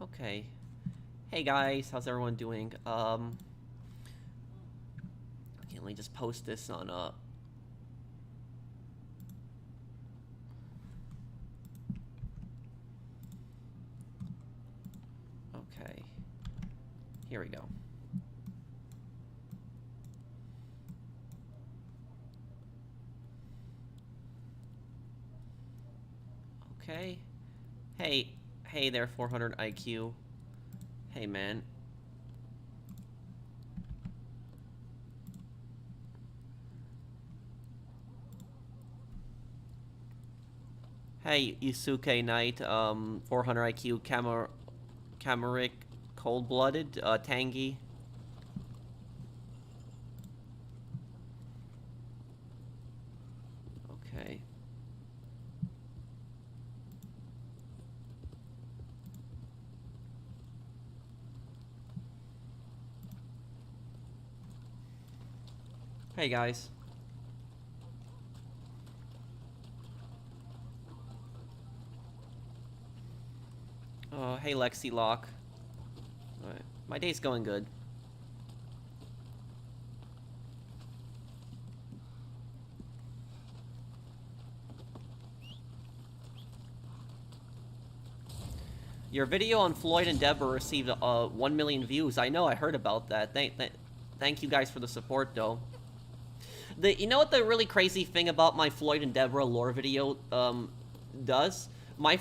Okay. Hey guys, how's everyone doing? Okay, let me just post this on Okay. Here we go. Okay. Hey there, 400 IQ. Hey, man. Hey, Yusuke Knight, 400 IQ, Cameric, Cold-Blooded, Tangy. Okay. Hey, guys. Hey, Lexi Locke. Alright. My day's going good. Your video on Floyd and Deborah received 1 million views. I know, I heard about that. Thank you guys for the support, though. You know what the really crazy thing about my Floyd and Deborah lore video does? My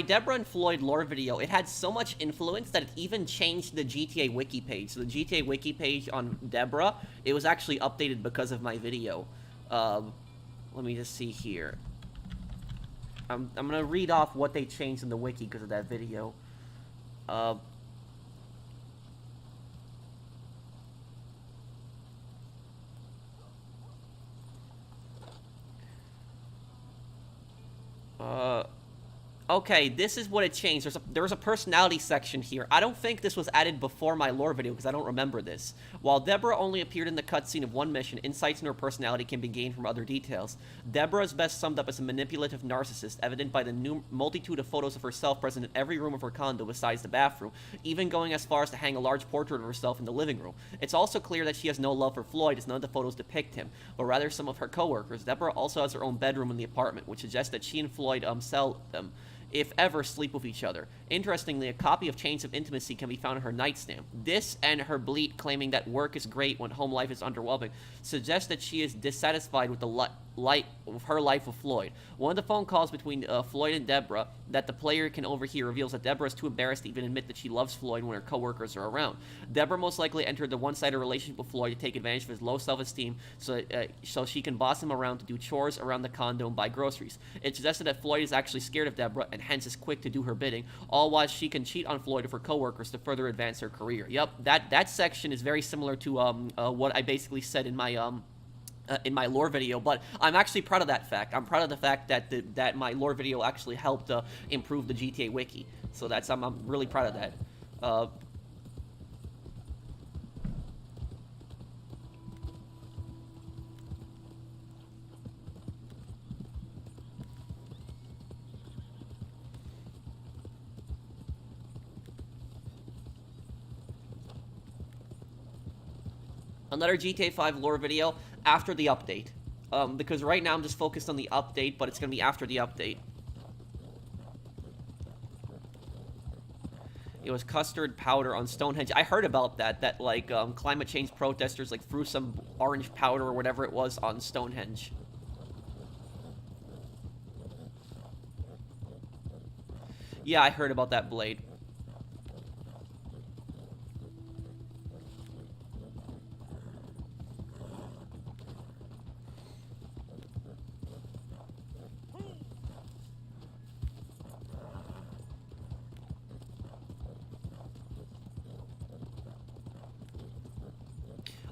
Deborah and Floyd lore video, it had so much influence that it even changed the GTA wiki page. So the GTA wiki page on Deborah, it was actually updated because of my video. Let me just see here. I'm gonna read off what they changed in the wiki because of that video. Okay, this is what it changed. There's a personality section here. I don't think this was added before my lore video because I don't remember this. While Deborah only appeared in the cutscene of one mission, insights into her personality can be gained from other details. Deborah is best summed up as a manipulative narcissist, evident by the multitude of photos of herself present in every room of her condo besides the bathroom, even going as far as to hang a large portrait of herself in the living room. It's also clear that she has no love for Floyd, as none of the photos depict him, but rather some of her co-workers. Deborah also has her own bedroom in the apartment, which suggests that she and Floyd if ever, sleep with each other. Interestingly, a copy of Chains of Intimacy can be found in her nightstand. This and her bleat claiming that work is great when home life is underwhelming suggests that she is dissatisfied with her life with Floyd. One of the phone calls between Floyd and Deborah that the player can overhear reveals that Deborah is too embarrassed to even admit that she loves Floyd when her co-workers are around. Deborah most likely entered the one-sided relationship with Floyd to take advantage of his low self-esteem so she can boss him around to do chores around the condo and buy groceries. It suggested that Floyd is actually scared of Deborah and hence is quick to do her bidding, all while she can cheat on Floyd with her co-workers to further advance her career. Yep, that section is very similar to what I basically said in my lore video, but I'm actually proud of that fact. I'm proud of the fact that my lore video actually helped improve the GTA wiki. So I'm really proud of that. Another GTA 5 lore video after the update. Because right now I'm just focused on the update, but it's going to be after the update. It was custard powder on Stonehenge. I heard about that like, climate change protesters, like, threw some orange powder or whatever it was on Stonehenge. Yeah, I heard about that, Blade.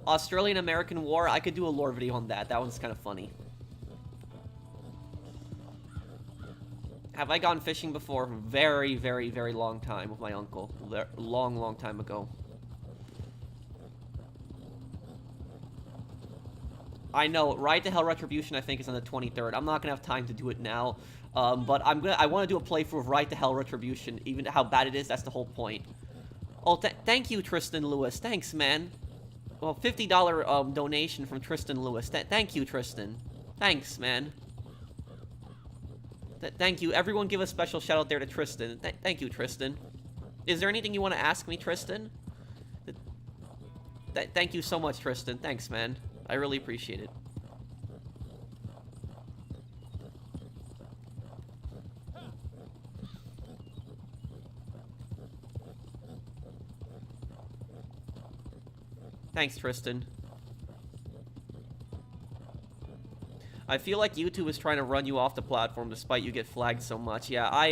Australian-American War, I could do a lore video on that. That one's kind of funny. Have I gone fishing before? Very, very, very long time with my uncle. Long, long time ago. I know, Ride to Hell Retribution I think is on the 23rd. I'm not gonna have time to do it now. But I want to do a playthrough of Right to Hell Retribution, even how bad it is. That's the whole point. Oh, thank you, Tristan Lewis. Thanks, man. Well, $50 donation from Tristan Lewis. Thank you, Tristan. Thanks, man. Thank you. Everyone give a special shout out there to Tristan. Thank you, Tristan. Is there anything you want to ask me, Tristan? Thank you so much, Tristan. Thanks, man. I really appreciate it. Thanks, Tristan. I feel like YouTube is trying to run you off the platform despite you get flagged so much. Yeah, I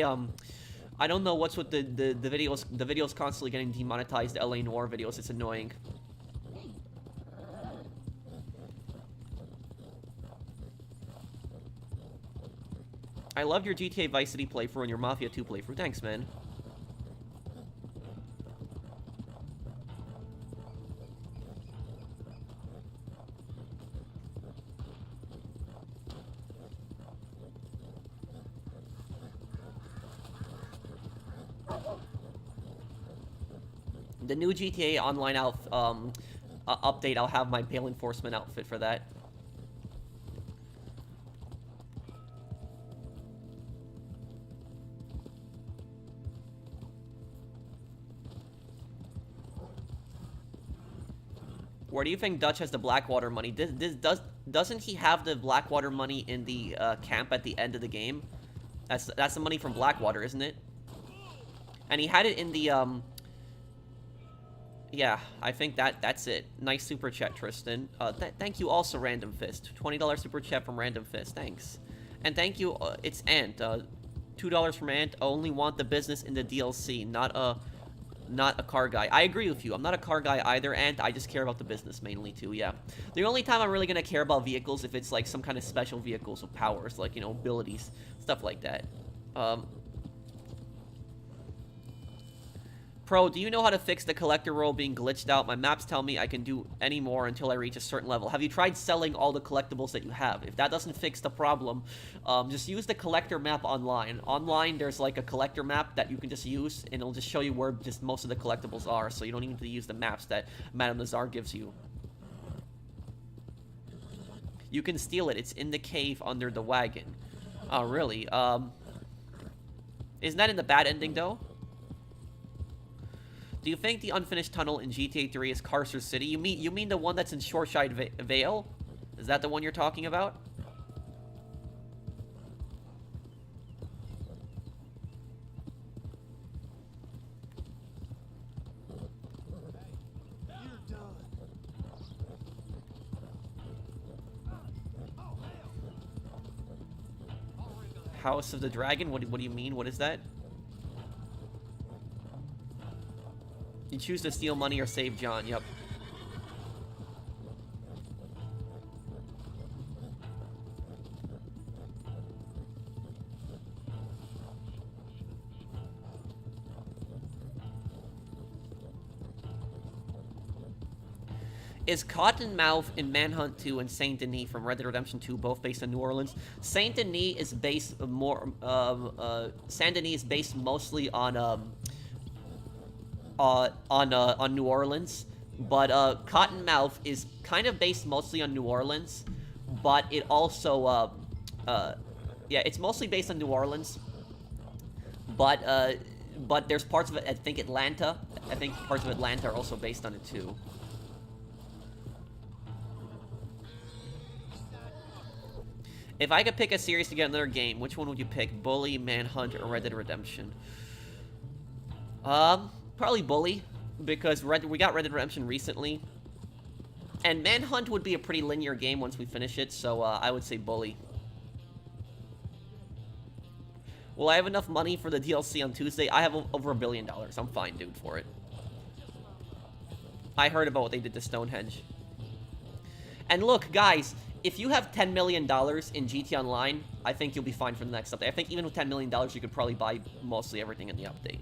don't know what's with the videos. The videos constantly getting demonetized. The LA Noire videos. It's annoying. I loved your GTA Vice City playthrough and your Mafia 2 playthrough. Thanks, man. The new GTA Online update, I'll have my bail enforcement outfit for that. Where do you think Dutch has the Blackwater money? Doesn't he have the Blackwater money in the camp at the end of the game? That's the money from Blackwater, isn't it? And he had it in the yeah, I think that's it. Nice super chat, Tristan. Thank you also, Random Fist. $20 super chat from Random Fist. Thanks. And thank you, it's Ant. $2 from Ant. I only want the business in the DLC, not a car guy. I agree with you. I'm not a car guy either, Ant. I just care about the business mainly, too, yeah. The only time I'm really gonna care about vehicles if it's, like, some kind of special vehicles with powers, like, you know, abilities, stuff like that. Pro, do you know how to fix the collector role being glitched out? My maps tell me I can do any more until I reach a certain level. Have you tried selling all the collectibles that you have? If that doesn't fix the problem, just use the collector map online. Online, there's like a collector map that you can just use, and it'll just show you where just most of the collectibles are, so you don't even need to use the maps that Madame Nazar gives you. You can steal it. It's in the cave under the wagon. Oh, really? Isn't that in the bad ending, though? Do you think the unfinished tunnel in GTA 3 is Carcer City? You mean the one that's in Shoreside Vale? Is that the one you're talking about? House of the Dragon? What do you mean? What is that? You choose to steal money or save John. Yep. Is Cottonmouth in Manhunt 2 and Saint Denis from Red Dead Redemption 2 both based in New Orleans? Saint Denis is based more. Saint Denis is based mostly on New Orleans, but Cottonmouth is kind of based mostly on New Orleans, but it also yeah, it's mostly based on New Orleans, but there's parts of it, I think Atlanta. I think parts of Atlanta are also based on it too. If I could pick a series to get another game, which one would you pick? Bully, Manhunt, or Red Dead Redemption? Probably Bully, because we got Red Dead Redemption recently. And Manhunt would be a pretty linear game once we finish it, so I would say Bully. Will I have enough money for the DLC on Tuesday? I have over $1 billion. I'm fine, dude, for it. I heard about what they did to Stonehenge. And look, guys, if you have $10 million in GT Online, I think you'll be fine for the next update. I think even with $10 million, you could probably buy mostly everything in the update.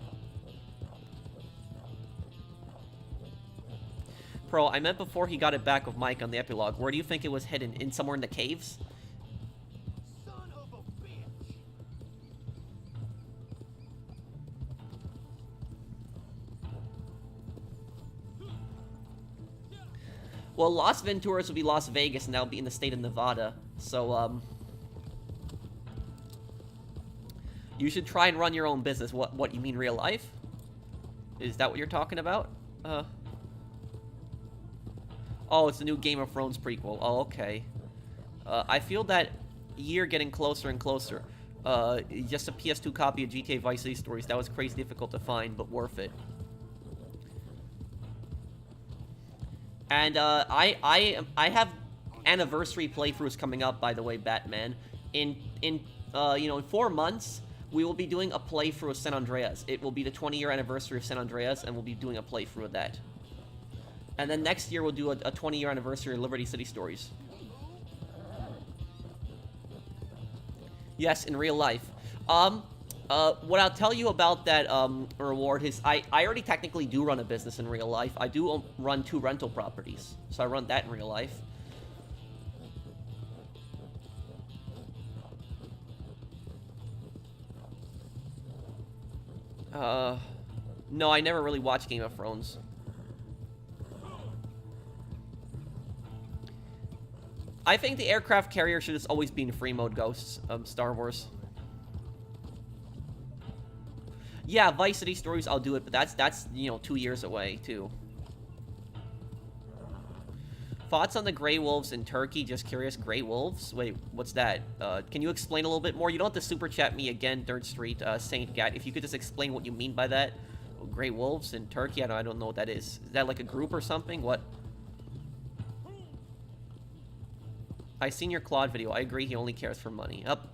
Pro, I meant before he got it back with Mike on the epilogue. Where do you think it was hidden? In somewhere in the caves? Son of a bitch. Well, Las Venturas will be Las Vegas, and that'll be in the state of Nevada. So, you should try and run your own business. What, you mean real life? Is that what you're talking about? Oh, it's the new Game of Thrones prequel. Oh, okay. I feel that year getting closer and closer. Just a PS2 copy of GTA Vice City Stories. That was crazy difficult to find, but worth it. And I have anniversary playthroughs coming up, by the way, Batman. In 4 months, we will be doing a playthrough of San Andreas. It will be the 20-year anniversary of San Andreas, and we'll be doing a playthrough of that. And then next year, we'll do a 20-year anniversary of Liberty City Stories. Yes, in real life. What I'll tell you about that reward is I already technically do run a business in real life. I do run 2 rental properties, so I run that in real life. No, I never really watched Game of Thrones. I think the aircraft carrier should just always be in free mode, Ghosts, Star Wars. Yeah, Vice City Stories, I'll do it, but that's 2 years away, too. Thoughts on the Grey Wolves in Turkey? Just curious. Grey Wolves? Wait, what's that? Can you explain a little bit more? You don't have to super chat me again, Dirt Street, Saint Gat. If you could just explain what you mean by that. Grey Wolves in Turkey? I don't know what that is. Is that like a group or something? What? I seen your Claude video. I agree, he only cares for money. Up.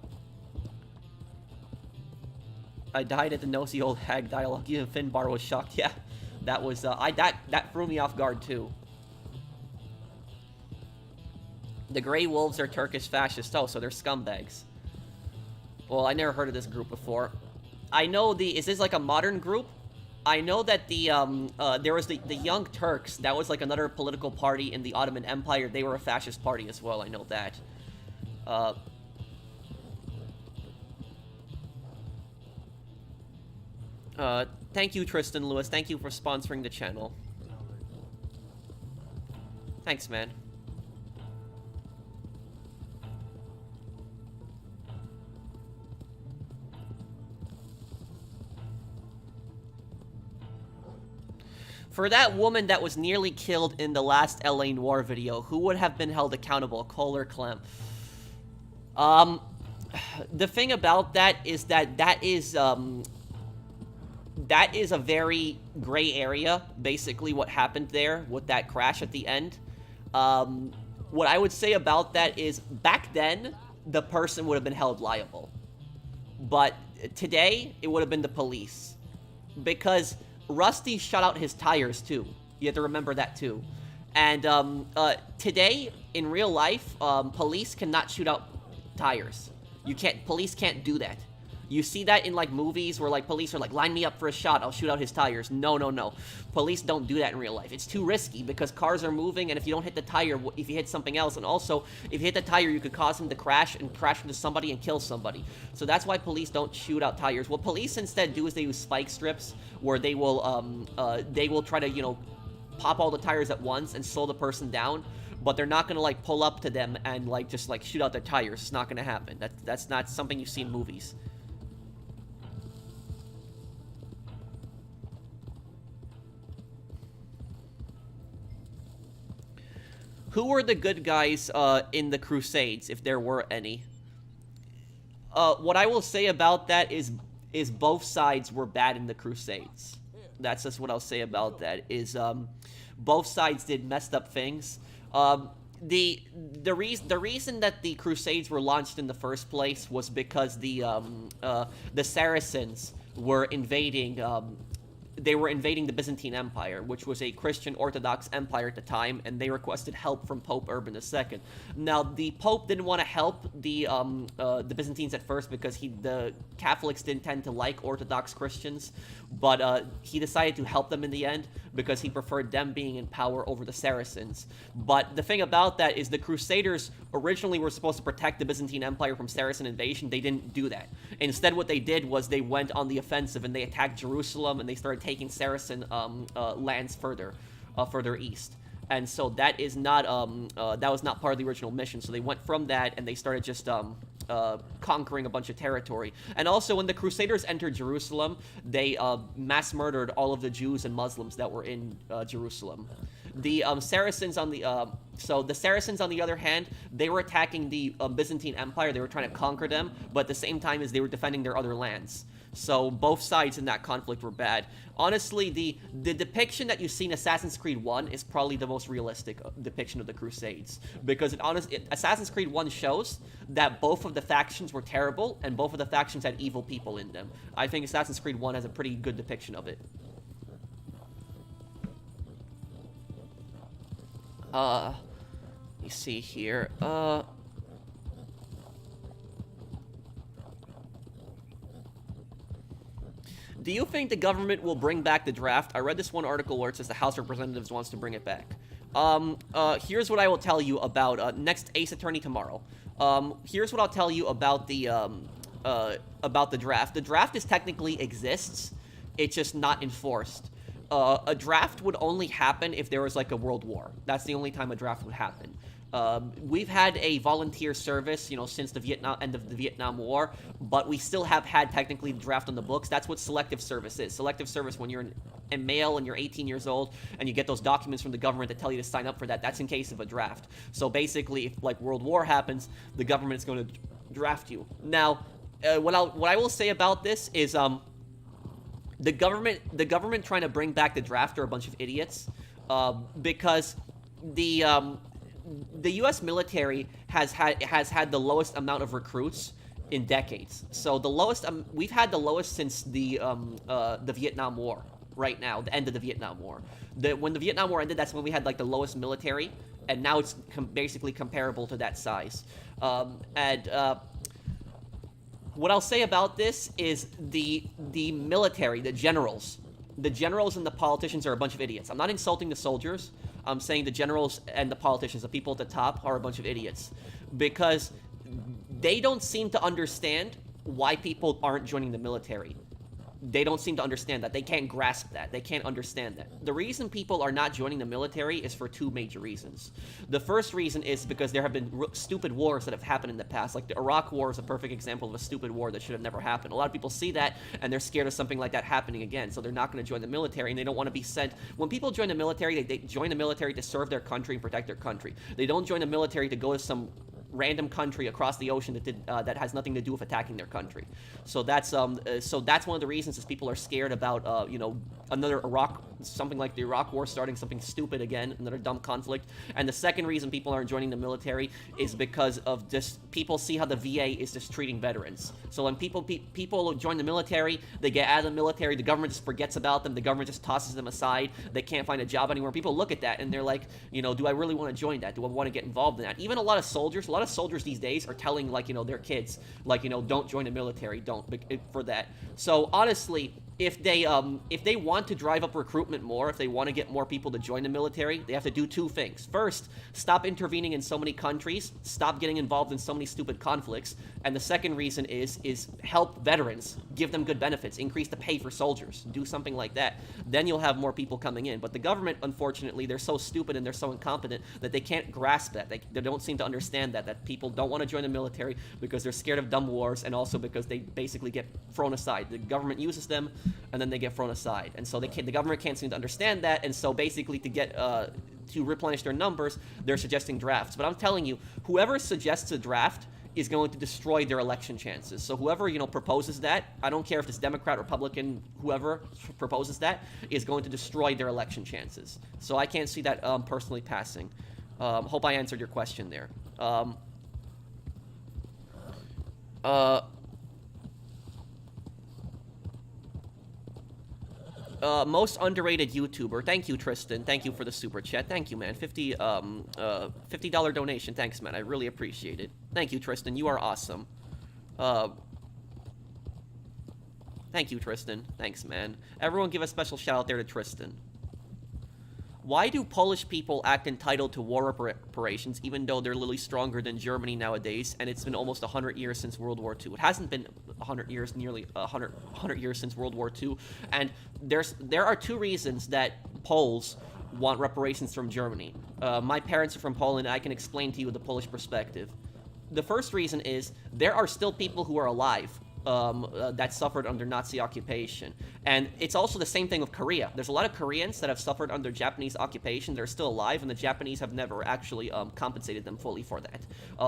I died at the nosy old hag dialogue. Even Finbar was shocked. Yeah, that was that threw me off guard too. The Grey Wolves are Turkish fascists. Oh, so they're scumbags. Well, I never heard of this group before. I know is this like a modern group? I know that there was the Young Turks. That was like another political party in the Ottoman Empire. They were a fascist party as well. I know that. Thank you, Tristan Lewis. Thank you for sponsoring the channel. Thanks, man. For that woman that was nearly killed in the last LA Noire video, who would have been held accountable, Cole or Clem? The thing about that is that is a very gray area, basically, what happened there with that crash at the end. What I would say about that is, back then, the person would have been held liable. But today, it would have been the police. Because Rusty shut out his tires, too. You have to remember that, too. And today, in real life, police cannot shoot out tires. Police can't do that. You see that in, like, movies where, like, police are like, line me up for a shot, I'll shoot out his tires. No, no, no. Police don't do that in real life. It's too risky because cars are moving, and if you don't hit the tire, if you hit something else, and also, if you hit the tire, you could cause him to crash into somebody and kill somebody. So that's why police don't shoot out tires. What police instead do is they use spike strips, where they will try to, pop all the tires at once and slow the person down. But they're not gonna, like, pull up to them and, like, just, like, shoot out their tires. It's not gonna happen. That's not something you see in movies. Who were the good guys in the Crusades, if there were any? What I will say about that is both sides were bad in the Crusades. That's just what I'll say about that, is both sides did messed up things. The reason that the Crusades were launched in the first place was because the Saracens were invading the Byzantine Empire, which was a Christian Orthodox empire at the time, and they requested help from Pope Urban II. Now, the Pope didn't want to help the Byzantines at first because the Catholics didn't tend to like Orthodox Christians, but he decided to help them in the end because he preferred them being in power over the Saracens. But the thing about that is the Crusaders originally were supposed to protect the Byzantine Empire from Saracen invasion. They didn't do that. Instead, what they did was they went on the offensive and they attacked Jerusalem and they started taking Saracen lands further east. and so that is not that was not part of the original mission. So they went from that and they started just conquering a bunch of territory. And also, when the Crusaders entered Jerusalem, they mass murdered all of the Jews and Muslims that were in Jerusalem. The Saracens on the the Saracens, on the other hand, they were attacking the Byzantine Empire. They were trying to conquer them, but at the same time as they were defending their other lands. So both sides in that conflict were bad. Honestly, the depiction that you see in Assassin's Creed 1 is probably the most realistic depiction of the Crusades, because Assassin's Creed 1 shows that both of the factions were terrible and both of the factions had evil people in them. I think Assassin's Creed 1 has a pretty good depiction of it. Let me see here. Do you think the government will bring back the draft? I read this one article where it says the House of Representatives wants to bring it back. Here's what I will tell you about next Ace Attorney tomorrow. Here's what I'll tell you about the draft. The draft technically exists. It's just not enforced. A draft would only happen if there was like a world war. That's the only time a draft would happen. We've had a volunteer service, since the end of the Vietnam War, but we still have had technically the draft on the books. That's what selective service is. Selective service, when you're a male and you're 18 years old and you get those documents from the government that tell you to sign up for that, that's in case of a draft. So basically, if like World War happens, the government is going to draft you. Now, what I will say about this is the government trying to bring back the draft are a bunch of idiots, because the U.S. military has had the lowest amount of recruits in decades. So the lowest we've had the lowest since the Vietnam War. Right now, the end of the Vietnam War. When the Vietnam War ended, that's when we had like the lowest military, and now it's basically comparable to that size. What I'll say about this is the military, the generals and the politicians are a bunch of idiots. I'm not insulting the soldiers. I'm saying the generals and the politicians, the people at the top, are a bunch of idiots, because they don't seem to understand why people aren't joining the military. They don't seem to understand that. They can't grasp that. They can't understand that. The reason people are not joining the military is for two major reasons. The first reason is because there have been stupid wars that have happened in the past. Like the Iraq War is a perfect example of a stupid war that should have never happened. A lot of people see that, and they're scared of something like that happening again, so they're not going to join the military, and they don't want to be sent. When people join the military, they join the military to serve their country and protect their country. They don't join the military to go to some random country across the ocean that has nothing to do with attacking their country. So that's one of the reasons is people are scared about another Iraq, something like the Iraq War starting something stupid again, another dumb conflict. And the second reason people aren't joining the military is because of just people see how the VA is just treating veterans. So when people join the military, they get out of the military, the government just forgets about them, the government just tosses them aside, they can't find a job anywhere. People look at that and they're like, do I really want to join that? Do I want to get involved in that? Even a lot of soldiers these days are telling their kids don't join the military, don't, for that. So honestly, if they want to drive up recruitment more, if they want to get more people to join the military, they have to do two things. First, stop intervening in so many countries, stop getting involved in so many stupid conflicts, and the second reason is help veterans, give them good benefits, increase the pay for soldiers, do something like that. Then you'll have more people coming in. But the government, unfortunately, they're so stupid and they're so incompetent that they can't grasp that. They don't seem to understand that people don't want to join the military because they're scared of dumb wars, and also because they basically get thrown aside. The government uses them, and then they get thrown aside. And so the government can't seem to understand that, and so basically to replenish their numbers, they're suggesting drafts. But I'm telling you, whoever suggests a draft is going to destroy their election chances. So whoever, proposes that, I don't care if it's Democrat, Republican, whoever proposes that, is going to destroy their election chances. So I can't see that personally passing. Hope I answered your question there. Most underrated YouTuber. Thank you, Tristan. Thank you for the super chat. Thank you, man. $50 donation. Thanks, man. I really appreciate it. Thank you, Tristan. You are awesome. Thank you, Tristan. Thanks, man. Everyone give a special shout out there to Tristan. Why do Polish people act entitled to war reparations even though they're literally stronger than Germany nowadays, and it's been almost 100 years since World War II? It hasn't been 100 years, nearly 100 years since World War II, and there are two reasons that Poles want reparations from Germany. My parents are from Poland, and I can explain to you the Polish perspective. The first reason is there are still people who are alive that suffered under Nazi occupation. And it's also the same thing with Korea. There's a lot of Koreans that have suffered under Japanese occupation. They're still alive, and the Japanese have never actually compensated them fully for that.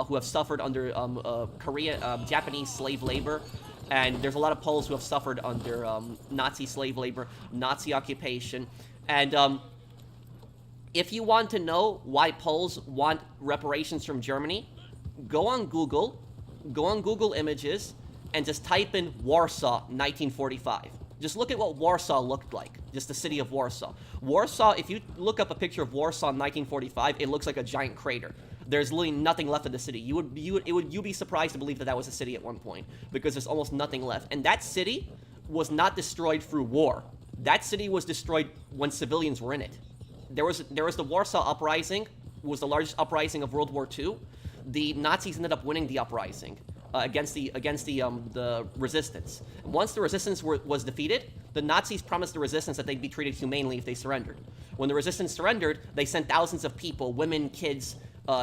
Who have suffered under Japanese slave labor. And there's a lot of Poles who have suffered under Nazi slave labor, Nazi occupation. And if you want to know why Poles want reparations from Germany, go on Google Images, and just type in Warsaw 1945. Just look at what Warsaw looked like, just the city of Warsaw. Warsaw, if you look up a picture of Warsaw in 1945, it looks like a giant crater. There's literally nothing left of the city. You'd be surprised to believe that that was a city at one point, because there's almost nothing left. And that city was not destroyed through war. That city was destroyed when civilians were in it. There was the Warsaw Uprising, was the largest uprising of World War II. The Nazis ended up winning the uprising against the resistance. Once the resistance was defeated, the Nazis promised the resistance that they'd be treated humanely if they surrendered. When the resistance surrendered, they sent thousands of people, women, kids,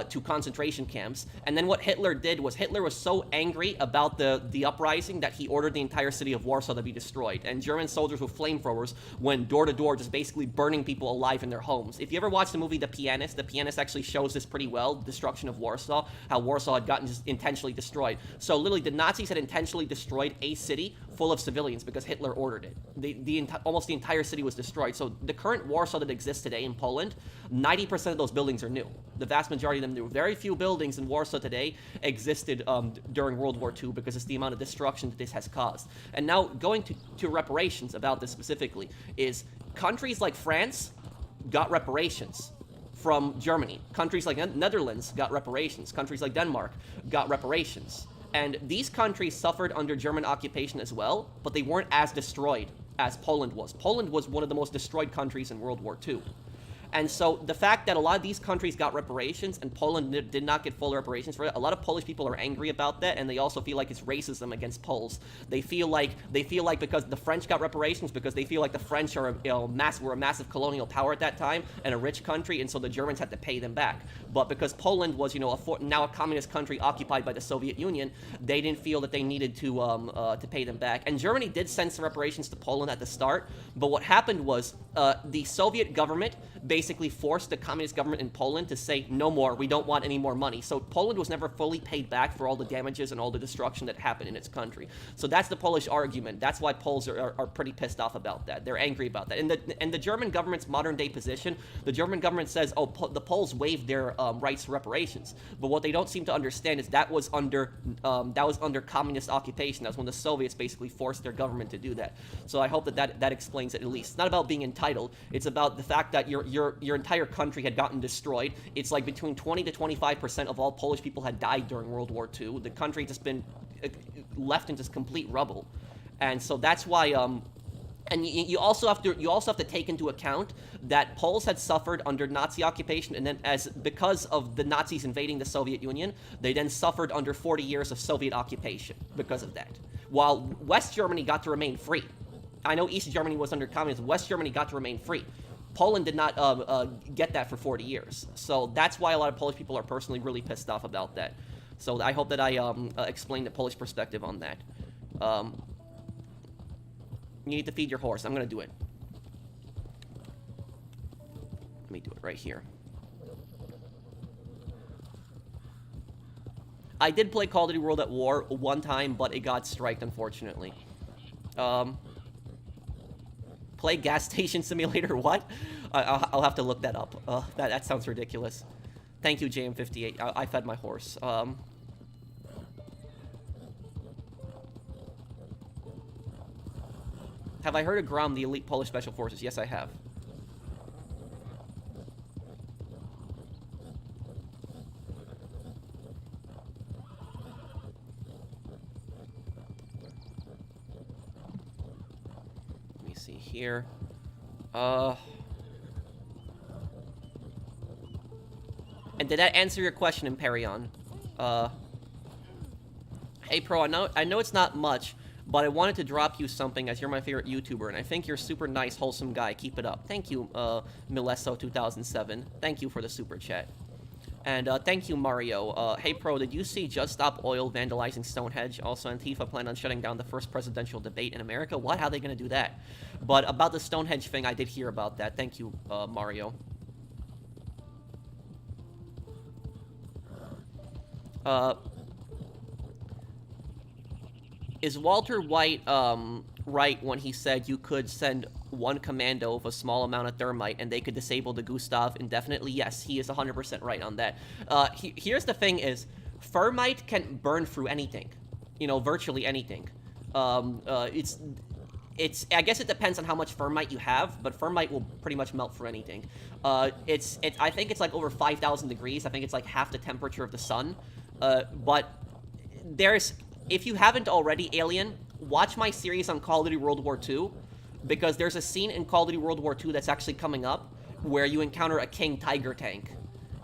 to concentration camps. And then what Hitler did was Hitler was so angry about the uprising that he ordered the entire city of Warsaw to be destroyed. And German soldiers with flamethrowers went door to door, just basically burning people alive in their homes. If you ever watched the movie The Pianist actually shows this pretty well, the destruction of Warsaw, how Warsaw had gotten just intentionally destroyed. So literally, the Nazis had intentionally destroyed a city full of civilians because Hitler ordered it. Almost the entire city was destroyed. So the current Warsaw that exists today in Poland, 90% of those buildings are new. The vast majority of them new. Very few buildings in Warsaw today existed during World War II because it's the amount of destruction that this has caused. And now going to reparations about this specifically is countries like France got reparations from Germany. Countries like Netherlands got reparations. Countries like Denmark got reparations. And these countries suffered under German occupation as well, but they weren't as destroyed as Poland was. Poland was one of the most destroyed countries in World War II. And so the fact that a lot of these countries got reparations and Poland did not get full reparations for it, a lot of Polish people are angry about that, and they also feel like it's racism against Poles. They feel like because the French got reparations, because they feel like the French are were a massive colonial power at that time and a rich country, and so the Germans had to pay them back. But because Poland was now a communist country occupied by the Soviet Union, they didn't feel that they needed to pay them back. And Germany did send some reparations to Poland at the start, but what happened was the Soviet government basically forced the communist government in Poland to say, no more, we don't want any more money. So Poland was never fully paid back for all the damages and all the destruction that happened in its country. So that's the Polish argument. That's why Poles are pretty pissed off about that. They're angry about that. And the German government's modern day position, the German government says, the Poles waived their rights to reparations. But what they don't seem to understand is that was under communist occupation. That was when the Soviets basically forced their government to do that. So I hope that explains it at least. It's not about being entitled. It's about the fact that your entire country had gotten destroyed. It's like between 20 to 25% of all Polish people had died during World War II. The country had just been left in just complete rubble. And so that's why and you also have to take into account that Poles had suffered under Nazi occupation, and then because of the Nazis invading the Soviet Union, they then suffered under 40 years of Soviet occupation because of that. While West Germany got to remain free. I know East Germany was under communism. West Germany got to remain free. Poland did not get that for 40 years. So that's why a lot of Polish people are personally really pissed off about that. So I hope that I explained the Polish perspective on that. You need to feed your horse. I'm going to do it. Let me do it right here. I did play Call of Duty World at War one time, but it got striked, unfortunately. Play Gas Station Simulator? What? I'll have to look that up. That sounds ridiculous. Thank you, JM58. I fed my horse. Have I heard of GROM, the elite Polish Special Forces? Yes, I have. Let me see here. And did that answer your question, Imperion? Hey, Pro, I know it's not much, But I wanted to drop you something as you're my favorite YouTuber, and I think you're a super nice, wholesome guy. Keep it up. Thank you, Milesso2007. Thank you for the super chat. And thank you, Mario. Hey, Pro, did you see Just Stop Oil vandalizing Stonehenge? Also, Antifa planned on shutting down the first presidential debate in America. What? How are they going to do that? But about the Stonehenge thing, I did hear about that. Thank you, Mario. Is Walter White right when he said you could send one commando with a small amount of thermite and they could disable the Gustav indefinitely? Yes, he is 100% right on that. Here's the thing is, thermite can burn through anything. You know, virtually anything. I guess it depends on how much thermite you have, but thermite will pretty much melt through anything. I think it's like over 5,000 degrees. I think it's like half the temperature of the sun. But if you haven't already, Alien, watch my series on Call of Duty World War II, because there's a scene in Call of Duty World War II that's actually coming up where you encounter a King Tiger tank.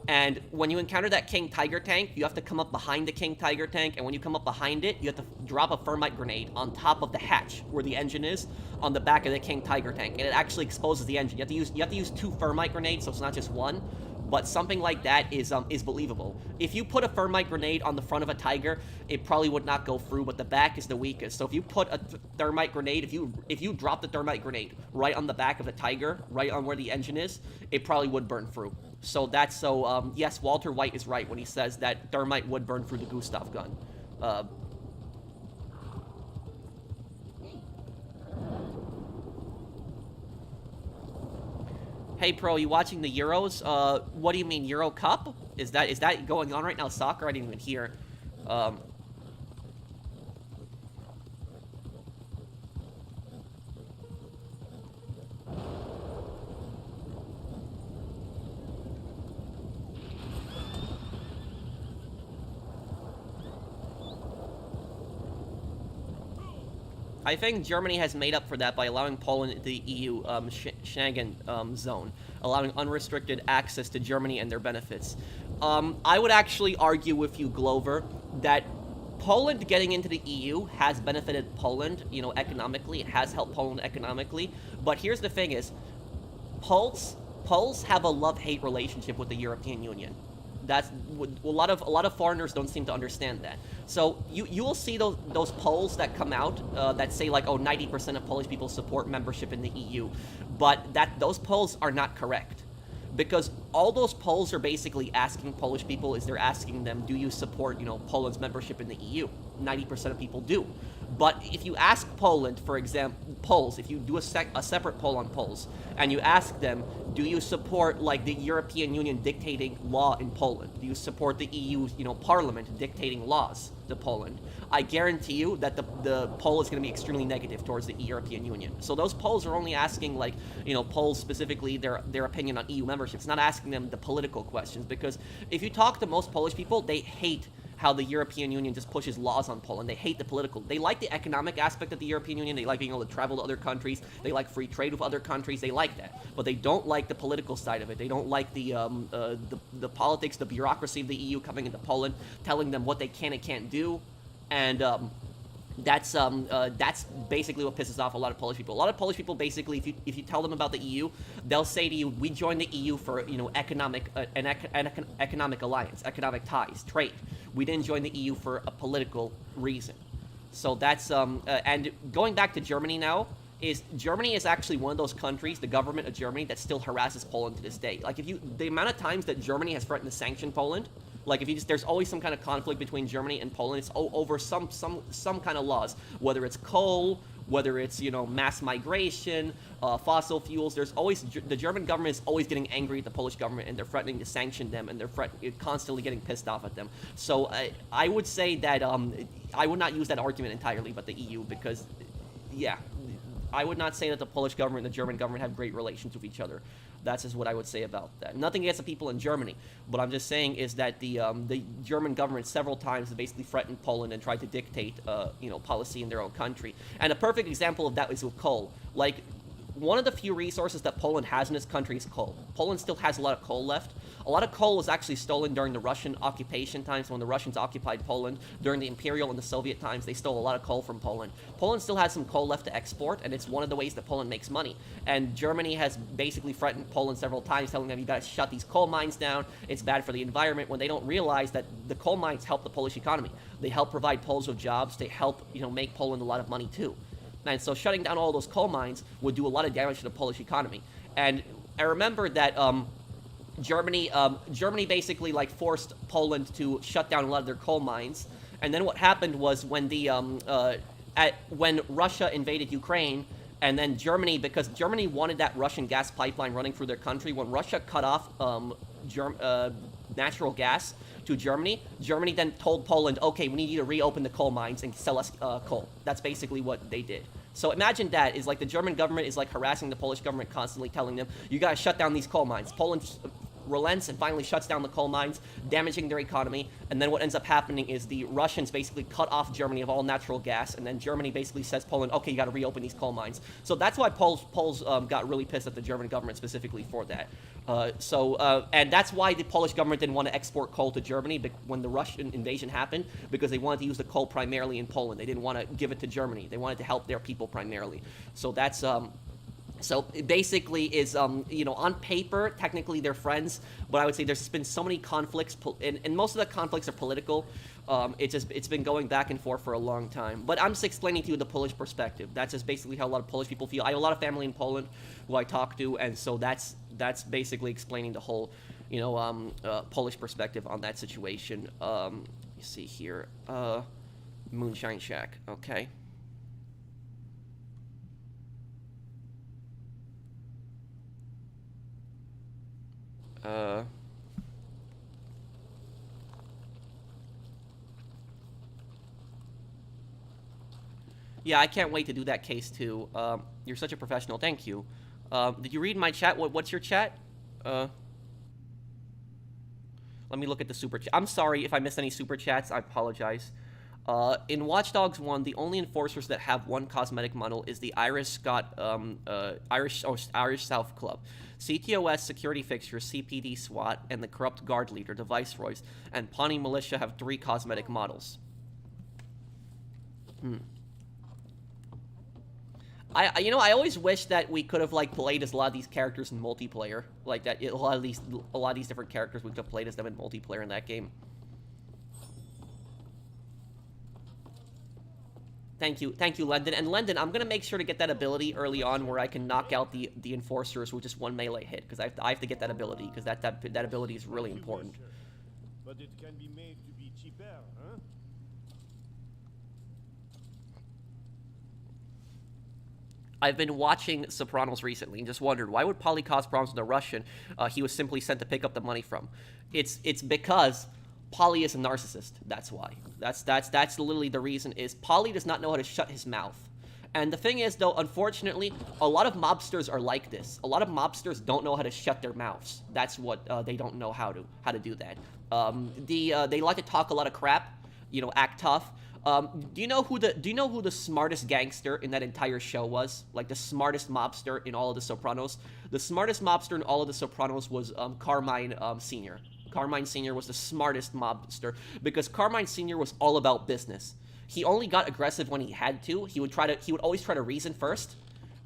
And when you encounter that King Tiger tank, you have to come up behind the King Tiger tank, and when you come up behind it, you have to drop a thermite grenade on top of the hatch where the engine is, on the back of the King Tiger tank, and it actually exposes the engine. You have to use 2 thermite grenades, so it's not just one. But something like that is believable. If you put a thermite grenade on the front of a Tiger, it probably would not go through, but the back is the weakest. So if you put a thermite grenade, if you drop the thermite grenade right on the back of the Tiger, right on where the engine is, it probably would burn through. So yes, Walter White is right when he says that thermite would burn through the Gustav gun. Hey, Pro, you watching the Euros? What do you mean, Euro Cup? Is that going on right now? Soccer? I didn't even hear. I think Germany has made up for that by allowing Poland into the EU Schengen zone, allowing unrestricted access to Germany and their benefits. I would actually argue with you, Glover, that Poland getting into the EU has benefited Poland, economically. It has helped Poland economically. But here's the thing is, Poles have a love-hate relationship with the European Union. That's a lot of foreigners don't seem to understand that. So you will see those polls that come out that say like, 90% of Polish people support membership in the EU, but those polls are not correct, because all those polls are basically asking Polish people they're asking them, do you support Poland's membership in the EU? 90% of people do. But if you ask Poland, for example, Poles, if you do a separate poll on Poles, and you ask them, do you support like the European Union dictating law in Poland? Do you support the EU, Parliament dictating laws to Poland? I guarantee you that the poll is going to be extremely negative towards the European Union. So those polls are only asking Poles specifically their opinion on EU membership. It's not asking them the political questions, because if you talk to most Polish people, they hate how the European Union just pushes laws on Poland. They hate the political. They like the economic aspect of the European Union. They like being able to travel to other countries. They like free trade with other countries. They like that. But they don't like the political side of it. They don't like the politics, the bureaucracy of the EU coming into Poland, telling them what they can and can't do. And that's basically what pisses off a lot of Polish people. A lot of Polish people, basically, if you tell them about the EU, they'll say to you, we joined the EU for economic alliance, economic ties, trade. We didn't join the EU for a political reason. So that's and going back to Germany now, Germany is actually one of those countries, the government of Germany, that still harasses Poland to this day. Like the amount of times that Germany has threatened to sanction Poland, like there's always some kind of conflict between Germany and Poland. It's over some kind of laws, whether it's coal, whether it's mass migration, fossil fuels. There's always the German government is always getting angry at the Polish government, and they're threatening to sanction them, and they're constantly getting pissed off at them. So I would say that I would not use that argument entirely, but the EU, because I would not say that the Polish government and the German government have great relations with each other. That's just what I would say about that. Nothing against the people in Germany, but I'm just saying is that the German government several times has basically threatened Poland and tried to dictate policy in their own country. And a perfect example of that is with coal. Like one of the few resources that Poland has in this country is coal. Poland still has a lot of coal left. A lot of coal was actually stolen during the Russian occupation times when the Russians occupied Poland. During the Imperial and the Soviet times, they stole a lot of coal from Poland. Poland still has some coal left to export, and it's one of the ways that Poland makes money. And Germany has basically threatened Poland several times, telling them, you gotta shut these coal mines down, it's bad for the environment, when they don't realize that the coal mines help the Polish economy. They help provide Poles with jobs, they help, make Poland a lot of money too. And so shutting down all those coal mines would do a lot of damage to the Polish economy. And I remember that Germany basically forced Poland to shut down a lot of their coal mines. And then what happened was when when Russia invaded Ukraine, and then Germany, because Germany wanted that Russian gas pipeline running through their country, when Russia cut off natural gas to Germany, Germany then told Poland, okay, we need you to reopen the coal mines and sell us coal. That's basically what they did. So imagine that, is the German government is harassing the Polish government, constantly telling them, you gotta shut down these coal mines. Poland relents and finally shuts down the coal mines, damaging their economy, and then what ends up happening is the Russians basically cut off Germany of all natural gas, and then Germany basically says Poland, okay, you gotta reopen these coal mines. So that's why Poles got really pissed at the German government specifically for that. And that's why the Polish government didn't want to export coal to Germany when the Russian invasion happened, because they wanted to use the coal primarily in Poland. They didn't want to give it to Germany. They wanted to help their people primarily. So that's so it basically is, on paper, technically they're friends, but I would say there's been so many conflicts, and most of the conflicts are political. It's been going back and forth for a long time. But I'm just explaining to you the Polish perspective. That's just basically how a lot of Polish people feel. I have a lot of family in Poland who I talk to, and so that's basically explaining the whole, Polish perspective on that situation. You see here, Moonshine Shack. Okay. Yeah, I can't wait to do that case too. You're such a professional. Thank you. Did you read my chat? What's your chat? Let me look at the super chat. I'm sorry if I missed any super chats. I apologize. In Watch Dogs 1, the only enforcers that have one cosmetic model is the Irish South Club, CTOS security fixture, CPD SWAT, and the corrupt guard leader, the Viceroys, and Pawnee Militia have 3 cosmetic models. I always wish that we could have played as a lot of these characters in multiplayer, a lot of these different characters we could have played as them in multiplayer in that game. Thank you, Lendon. And Lendon, I'm gonna make sure to get that ability early on where I can knock out the enforcers with just one melee hit, because I have to get that ability, because that ability is really important. But it can be made to be cheaper, huh? I've been watching Sopranos recently and just wondered, why would Paulie cause problems with a Russian he was simply sent to pick up the money from? It's because Paulie is a narcissist. That's why. That's literally the reason. Is Paulie does not know how to shut his mouth. And the thing is, though, unfortunately, a lot of mobsters are like this. A lot of mobsters don't know how to shut their mouths. That's what they don't know how to do that. They like to talk a lot of crap, act tough. Do you know who the smartest gangster in that entire show was? The smartest mobster in all of The Sopranos? The smartest mobster in all of The Sopranos was Carmine Sr. Carmine Sr. was the smartest mobster, because Carmine Sr. was all about business. He only got aggressive when he had to. He would always try to reason first,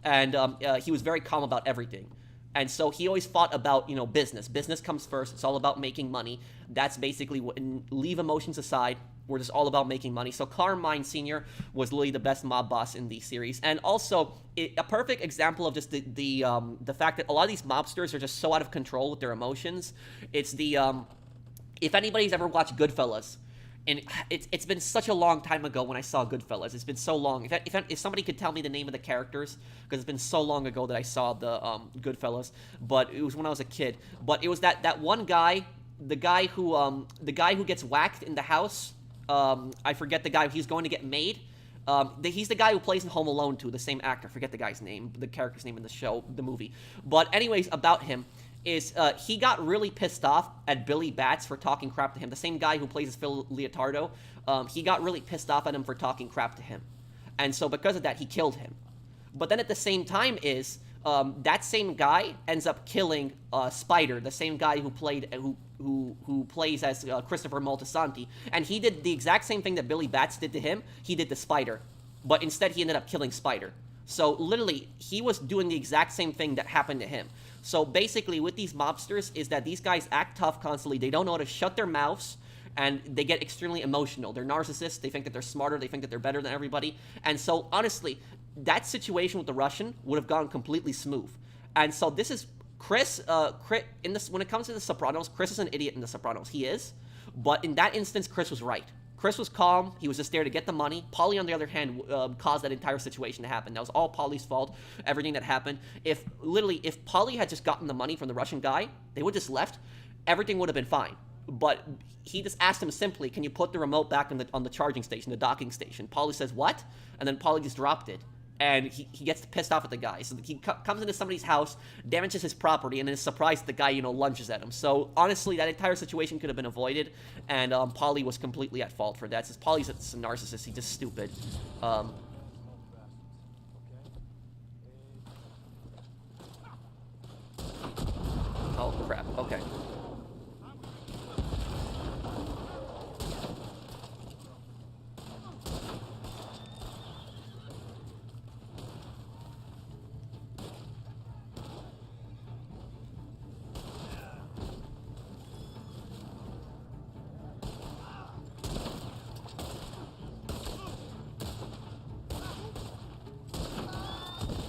and he was very calm about everything. And so he always fought about, business. Business comes first. It's all about making money. That's basically what, and leave emotions aside. We're just all about making money. So Carmine Sr. was literally the best mob boss in the series. And also, a perfect example of just the fact that a lot of these mobsters are just so out of control with their emotions. It's if anybody's ever watched Goodfellas, and it's been such a long time ago when I saw Goodfellas. It's been so long. If somebody could tell me the name of the characters, because it's been so long ago that I saw the Goodfellas, but it was when I was a kid. But it was that one guy, the guy who gets whacked in the house. I forget the guy. He's going to get made. He's the guy who plays in Home Alone 2, the same actor. Forget the guy's name, the character's name in the show, the movie. But anyways, about him is he got really pissed off at Billy Batts for talking crap to him. The same guy who plays as Phil Leotardo, he got really pissed off at him for talking crap to him. And so because of that, he killed him. But then at the same time that same guy ends up killing Spider, the same guy who plays as Christopher Moltisanti, and he did the exact same thing that Billy Bats did to him. He did to Spider, but instead he ended up killing Spider. So literally, he was doing the exact same thing that happened to him. So basically, with these mobsters, is that these guys act tough constantly. They don't know how to shut their mouths, and they get extremely emotional. They're narcissists. They think that they're smarter. They think that they're better than everybody. And so, honestly, that situation with the Russian would have gone completely smooth. And so this is Chris. When it comes to the Sopranos, Chris is an idiot in the Sopranos. He is. But in that instance, Chris was right. Chris was calm. He was just there to get the money. Paulie, on the other hand, caused that entire situation to happen. That was all Paulie's fault. Everything that happened. If Paulie had just gotten the money from the Russian guy, they would just left. Everything would have been fine. But he just asked him simply, "Can you put the remote back on the charging station, the docking station?" Paulie says, "What?" And then Paulie just dropped it. And he gets pissed off at the guy. So he comes into somebody's house, damages his property, and then is surprised the guy, lunges at him. So, honestly, that entire situation could have been avoided, and Paulie was completely at fault for that. Since Paulie's a narcissist, he's just stupid. Oh, crap. Okay.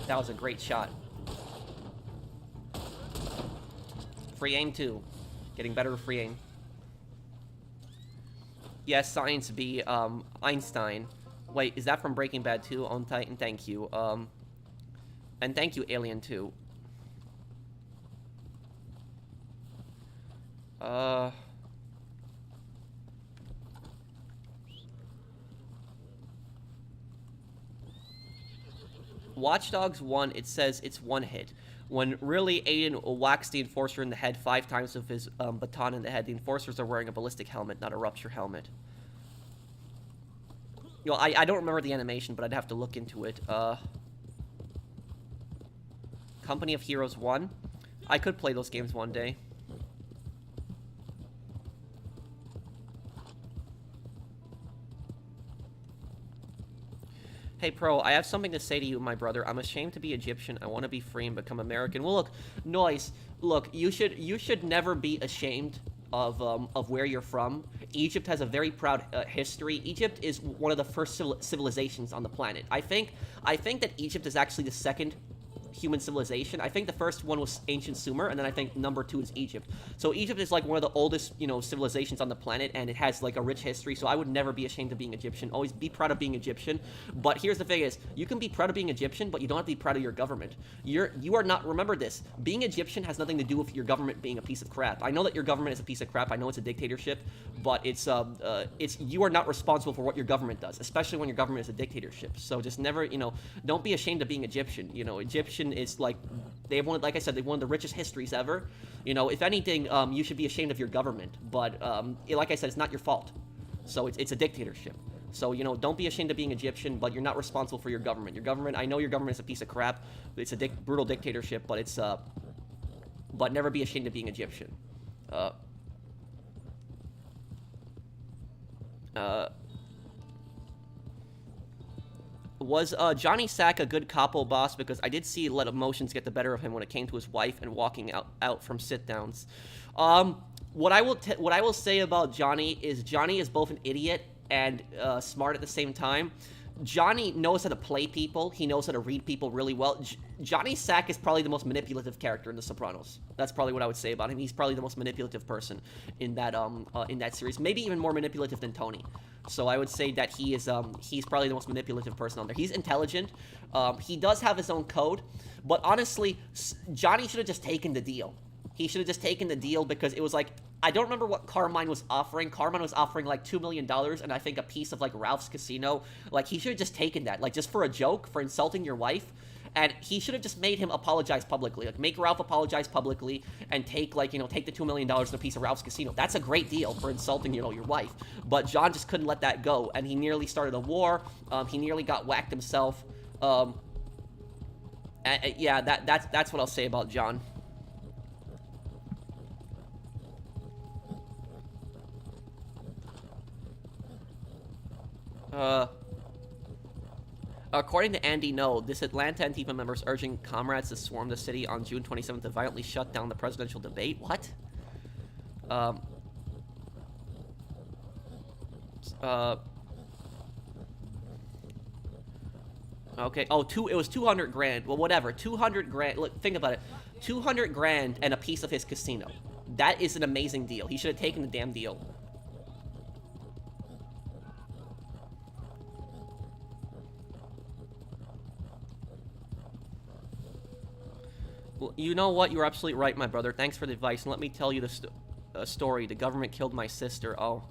That was a great shot. Free aim, too. Getting better with free aim. Yes, Science B. Einstein. Wait, is that from Breaking Bad 2? On Titan, thank you. And thank you, Alien 2. Watch Dogs 1, it says it's one hit. When really Aiden whacks the Enforcer in the head 5 times with his baton in the head, the Enforcers are wearing a ballistic helmet, not a rupture helmet. I don't remember the animation, but I'd have to look into it. Company of Heroes 1. I could play those games one day. Hey, Pro, I have something to say to you, my brother. I'm ashamed to be Egyptian. I want to be free and become American. Well, look, Noise, look, you should never be ashamed of where you're from. Egypt has a very proud history. Egypt is one of the first civilizations on the planet. I think that Egypt is actually the second human civilization. I think the first one was ancient Sumer, and then I think number 2 is Egypt. So Egypt is like one of the oldest, civilizations on the planet, and it has like a rich history. So I would never be ashamed of being Egyptian. Always be proud of being Egyptian. But here's the thing: is you can be proud of being Egyptian, but you don't have to be proud of your government. You are not. Remember this: being Egyptian has nothing to do with your government being a piece of crap. I know that your government is a piece of crap. I know it's a dictatorship, but it's you are not responsible for what your government does, especially when your government is a dictatorship. So just never, don't be ashamed of being Egyptian. Egyptian is like like I said, they've one of the richest histories ever. If anything, you should be ashamed of your government. But like I said, it's not your fault. So it's a dictatorship. So don't be ashamed of being Egyptian, but you're not responsible for your government. Your government, I know your government is a piece of crap. It's a brutal dictatorship, but but never be ashamed of being Egyptian. Was Johnny Sack a good capo boss? Because I did see let emotions get the better of him when it came to his wife and walking out from sit-downs. What I will say about Johnny is both an idiot and smart at the same time. Johnny knows how to play people. He knows how to read people really well. Johnny Sack is probably the most manipulative character in The Sopranos. That's probably what I would say about him. He's probably the most manipulative person in that series. Maybe even more manipulative than Tony. So I would say that he's probably the most manipulative person on there. He's intelligent. He does have his own code. But honestly, Johnny should have just taken the deal. He should have just taken the deal because it was like, I don't remember what Carmine was offering. Carmine was offering like $2 million and I think a piece of like Ralph's casino. Like he should have just taken that, like just for a joke, for insulting your wife. And he should have just made him apologize publicly. Like make Ralph apologize publicly and take like, take the $2 million and a piece of Ralph's casino. That's a great deal for insulting, your wife. But John just couldn't let that go. And he nearly started a war. He nearly got whacked himself. Yeah, that's what I'll say about John. According to Andy No, this Atlanta Antifa member is urging comrades to swarm the city on June 27th to violently shut down the presidential debate. What? Okay. Oh, it was 200 grand. Well, whatever. 200 grand. Look, think about it. 200 grand and a piece of his casino. That is an amazing deal. He should have taken the damn deal. Well, you know what? You're absolutely right, my brother. Thanks for the advice. And let me tell you the story. The government killed my sister. Oh,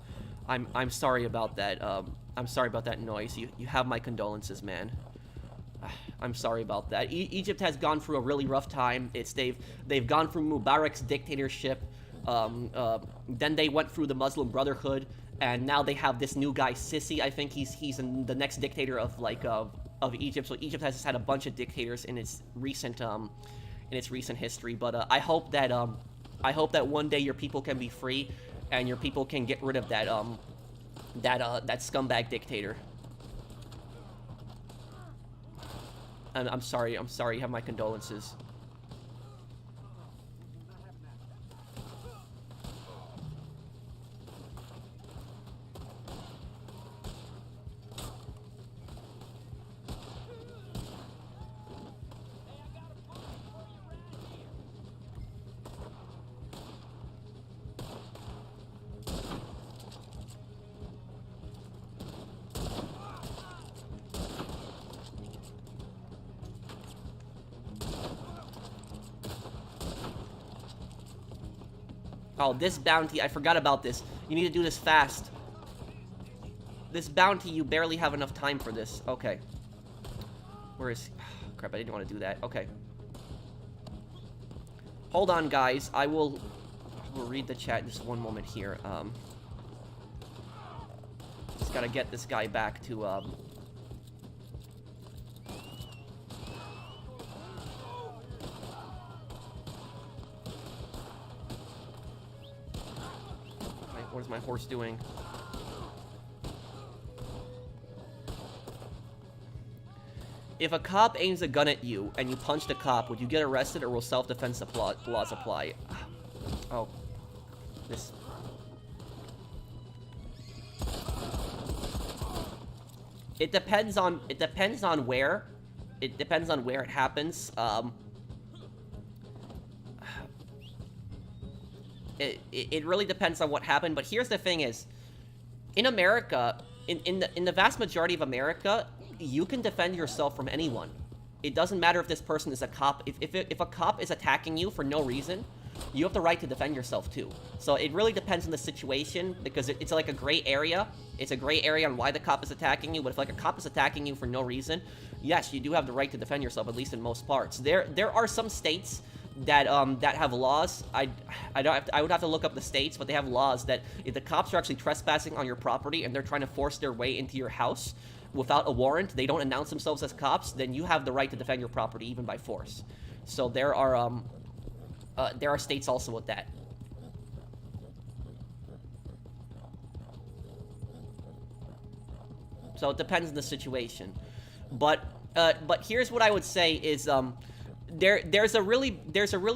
I'm sorry about that. I'm sorry about that noise. You have my condolences, man. I'm sorry about that. Egypt has gone through a really rough time. They've gone through Mubarak's dictatorship. Then they went through the Muslim Brotherhood, and now they have this new guy, Sisi. I think he's the next dictator of Egypt. So Egypt has had a bunch of dictators in its recent history. But I hope that one day your people can be free, and your people can get rid of that scumbag dictator. And I'm sorry. You have my condolences. Oh, this bounty, I forgot about this. You need to do this fast. This bounty, you barely have enough time for this. Okay. Where is... crap, I didn't want to do that. Okay. Hold on, guys. I will read the chat just one moment here. Just gotta get this guy back to, What is my horse doing? If a cop aims a gun at you and you punch the cop, would you get arrested or will self-defense laws apply? Oh. This... It depends on where. It depends on where it happens. It really depends on what happened, but here's the thing is, in America, in the vast majority of America, you can defend yourself from anyone. It doesn't matter if this person is a cop. If a cop is attacking you for no reason, you have the right to defend yourself too. So it really depends on the situation, because it's like a gray area. It's a gray area on why the cop is attacking you, but if like a cop is attacking you for no reason, yes, you do have the right to defend yourself, at least in most parts. There are some states that have laws. I would have to look up the states, but they have laws that if the cops are actually trespassing on your property and they're trying to force their way into your house without a warrant, they don't announce themselves as cops, then you have the right to defend your property even by force. So there are states also with that. So it depends on the situation. But here's what I would say is there's a really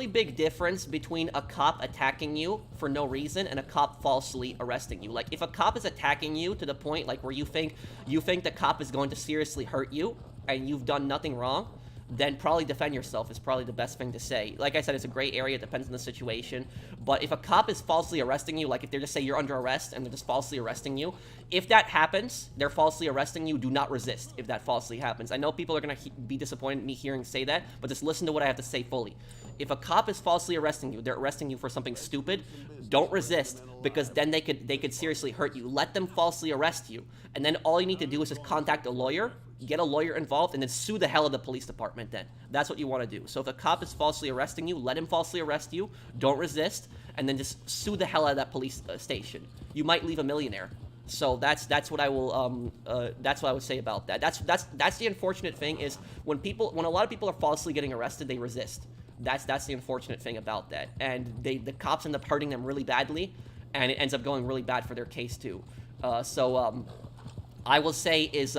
big difference between a cop attacking you for no reason and a cop falsely arresting you. Like, if a cop is attacking you to the point like where you think the cop is going to seriously hurt you and you've done nothing wrong, then probably defend yourself is probably the best thing to say. Like I said, it's a gray area, it depends on the situation. But if a cop is falsely arresting you, like if they just say you're under arrest and they're just falsely arresting you, if that happens, they're falsely arresting you, do not resist if that falsely happens. I know people are going to be disappointed in me hearing say that, but just listen to what I have to say fully. If a cop is falsely arresting you, they're arresting you for something stupid, don't resist, because then they could seriously hurt you. Let them falsely arrest you, and then all you need to do is just contact a lawyer, get a lawyer involved, and then sue the hell out of the police department then. That's what you want to do. So if a cop is falsely arresting you, let him falsely arrest you, don't resist, and then just sue the hell out of that police station. You might leave a millionaire. So that's what I will that's what I would say about that. That's the unfortunate thing is when a lot of people are falsely getting arrested, they resist. That's the unfortunate thing about that, and the cops end up hurting them really badly, and it ends up going really bad for their case too. I will say is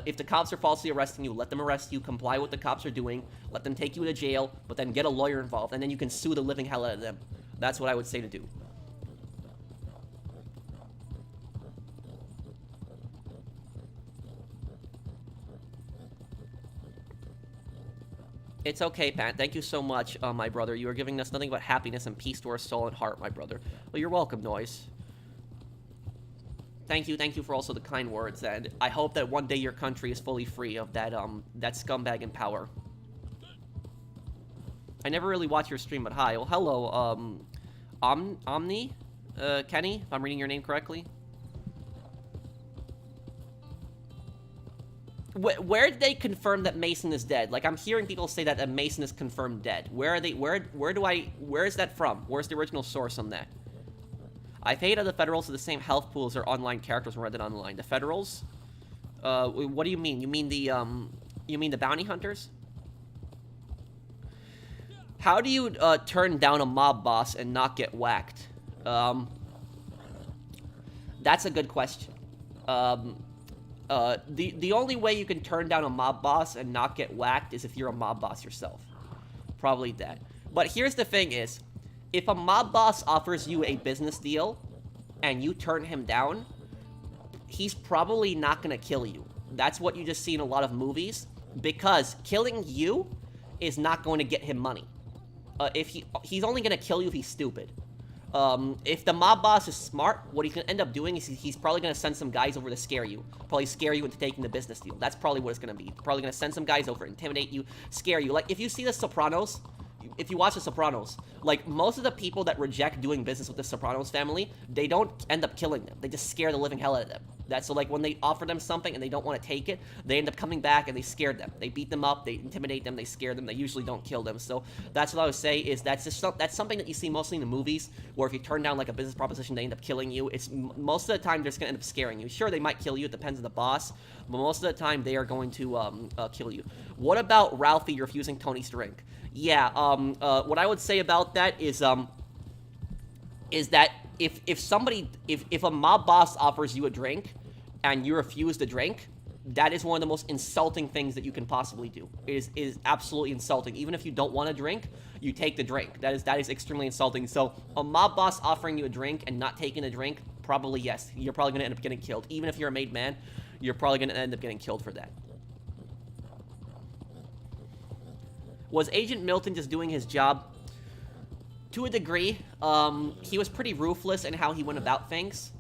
if the cops are falsely arresting you, let them arrest you, comply with what the cops are doing, let them take you to jail, but then get a lawyer involved, and then you can sue the living hell out of them. That's what I would say to do. It's okay, Pat. Thank you so much, my brother. You are giving us nothing but happiness and peace to our soul and heart, my brother. Well, you're welcome, Noise. Thank you for also the kind words, and I hope that one day your country is fully free of that scumbag in power. I never really watch your stream, but hi. Well, hello, Omni? Kenny, if I'm reading your name correctly? Where did they confirm that Mason is dead? Like, I'm hearing people say that Mason is confirmed dead. Where are they? Where is that from? Where's the original source on that? I've hated the Federals to the same health pools or online characters when Reddit Online. The Federals? What do you mean? You mean the bounty hunters? How do you turn down a mob boss and not get whacked? That's a good question. The only way you can turn down a mob boss and not get whacked is if you're a mob boss yourself. Probably that. But here's the thing is, if a mob boss offers you a business deal and you turn him down, he's probably not going to kill you. That's what you just see in a lot of movies, because killing you is not going to get him money. He's only going to kill you if he's stupid. If the mob boss is smart, what he's going to end up doing is he's probably going to send some guys over to scare you. Probably scare you into taking the business deal. That's probably what it's going to be. Probably going to send some guys over, intimidate you, scare you. Like, if you see The Sopranos, if you watch The Sopranos, like, most of the people that reject doing business with the Sopranos family, they don't end up killing them. They just scare the living hell out of them. So, like, when they offer them something and they don't want to take it, they end up coming back and they scare them. They beat them up, they intimidate them, they scare them. They usually don't kill them. So that's what I would say is that's something that you see mostly in the movies, where if you turn down, like, a business proposition, they end up killing you. It's most of the time they're just going to end up scaring you. Sure, they might kill you. It depends on the boss. But most of the time, they are going to kill you. What about Ralphie refusing Tony's drink? Yeah, what I would say about that is that if a mob boss offers you a drink and you refuse the drink, that is one of the most insulting things that you can possibly do. It is absolutely insulting. Even if you don't want a drink, you take the drink. That is extremely insulting. So a mob boss offering you a drink and not taking a drink, probably yes. You're probably going to end up getting killed. Even if you're a made man, you're probably going to end up getting killed for that. Was Agent Milton just doing his job? To a degree. He was pretty ruthless in how he went about things.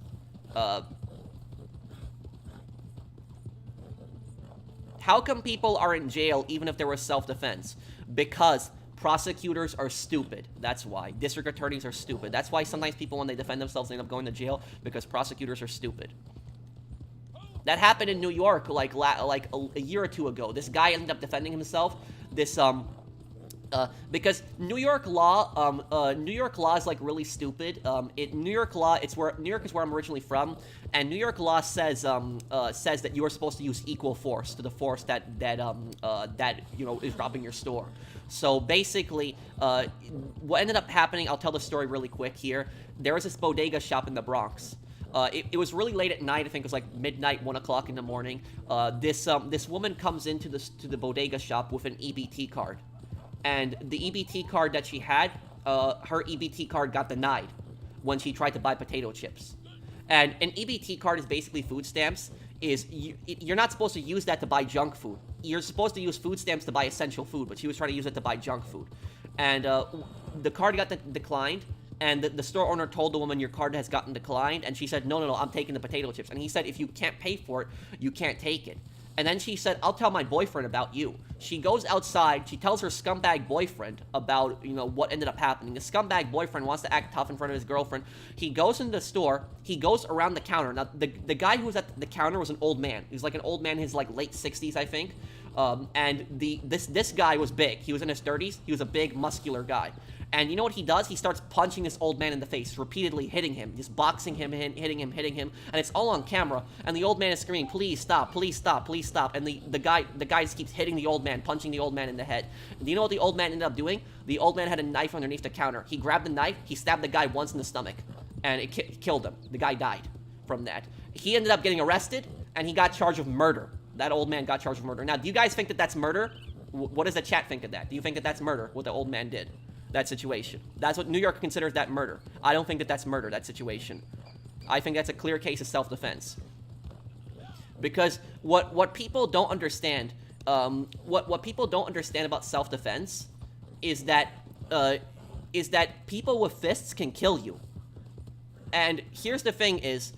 How come people are in jail even if there was self-defense? Because prosecutors are stupid. That's why. District attorneys are stupid. That's why sometimes people, when they defend themselves, they end up going to jail, because prosecutors are stupid. That happened in New York like a year or two ago. This guy ended up defending himself. Because New York law is like really stupid. New York is where I'm originally from, and New York law says that you are supposed to use equal force to the force that is robbing your store. So basically, what ended up happening, I'll tell the story really quick here. There was this bodega shop in the Bronx. It was really late at night. I think it was like midnight, 1 o'clock in the morning. This woman comes into the bodega shop with an EBT card. And the EBT card that she had, her EBT card got denied when she tried to buy potato chips. And an EBT card is basically food stamps. You're not supposed to use that to buy junk food. You're supposed to use food stamps to buy essential food, but she was trying to use it to buy junk food. And the card got declined, and the store owner told the woman, your card has gotten declined, and she said, no, I'm taking the potato chips. And he said, if you can't pay for it, you can't take it. And then she said, I'll tell my boyfriend about you. She goes outside, she tells her scumbag boyfriend about, what ended up happening. The scumbag boyfriend wants to act tough in front of his girlfriend. He goes into the store, he goes around the counter. Now, the guy who was at the counter was an old man. He was like an old man in his, late 60s, I think. And this guy was big. He was in his 30s. He was a big, muscular guy. And you know what he does? He starts punching this old man in the face, repeatedly hitting him, just boxing him, hitting him, and it's all on camera. And the old man is screaming, "Please stop! Please stop! Please stop!" And the guy just keeps hitting the old man, punching the old man in the head. And do you know what the old man ended up doing? The old man had a knife underneath the counter. He grabbed the knife, he stabbed the guy once in the stomach, and it killed him. The guy died from that. He ended up getting arrested, and he got charged with murder. That old man got charged with murder. Now, do you guys think that that's murder? What does the chat think of that? Do you think that that's murder, what the old man did? That situation. That's what New York considers that murder. I don't think that that's murder, that situation. I think that's a clear case of self-defense. Because what people don't understand, what people don't understand about self-defense is that people with fists can kill you. And here's the thing is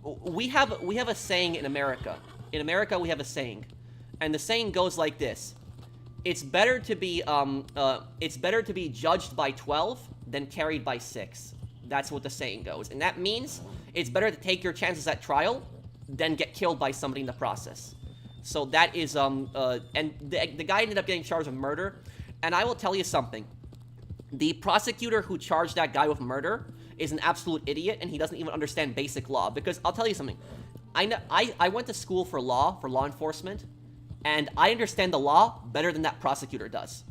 we have a saying in America. In America, we have a saying, and the saying goes like this: It's better to be judged by 12 than carried by 6. That's what the saying goes, and that means it's better to take your chances at trial than get killed by somebody in the process. So that is and the guy ended up getting charged with murder, and I will tell you something. The prosecutor who charged that guy with murder is an absolute idiot, and he doesn't even understand basic law. Because I'll tell you something. I went to school for law enforcement. And I understand the law better than that prosecutor does.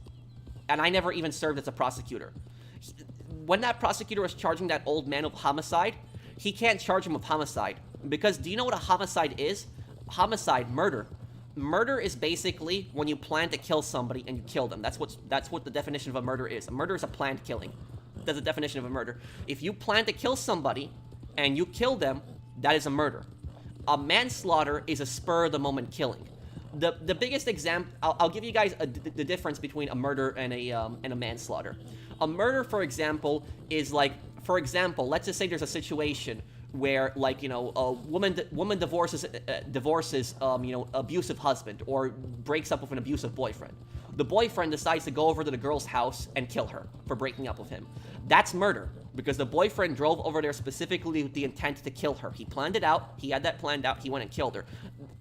And I never even served as a prosecutor. When that prosecutor was charging that old man with homicide, he can't charge him with homicide. Because do you know what a homicide is? Homicide, murder. Murder is basically when you plan to kill somebody and you kill them. That's what the definition of a murder is. A murder is a planned killing. That's the definition of a murder. If you plan to kill somebody and you kill them, that is a murder. A manslaughter is a spur-of-the-moment killing. The biggest example, I'll give you guys the difference between a murder and a manslaughter. A murder, for example, is like, for example, let's just say there's a situation where, like, you know, a woman divorces abusive husband, or breaks up with an abusive boyfriend. The boyfriend decides to go over to the girl's house and kill her for breaking up with him. That's murder, because the boyfriend drove over there specifically with the intent to kill her. He planned it out. He had that planned out. He went and killed her.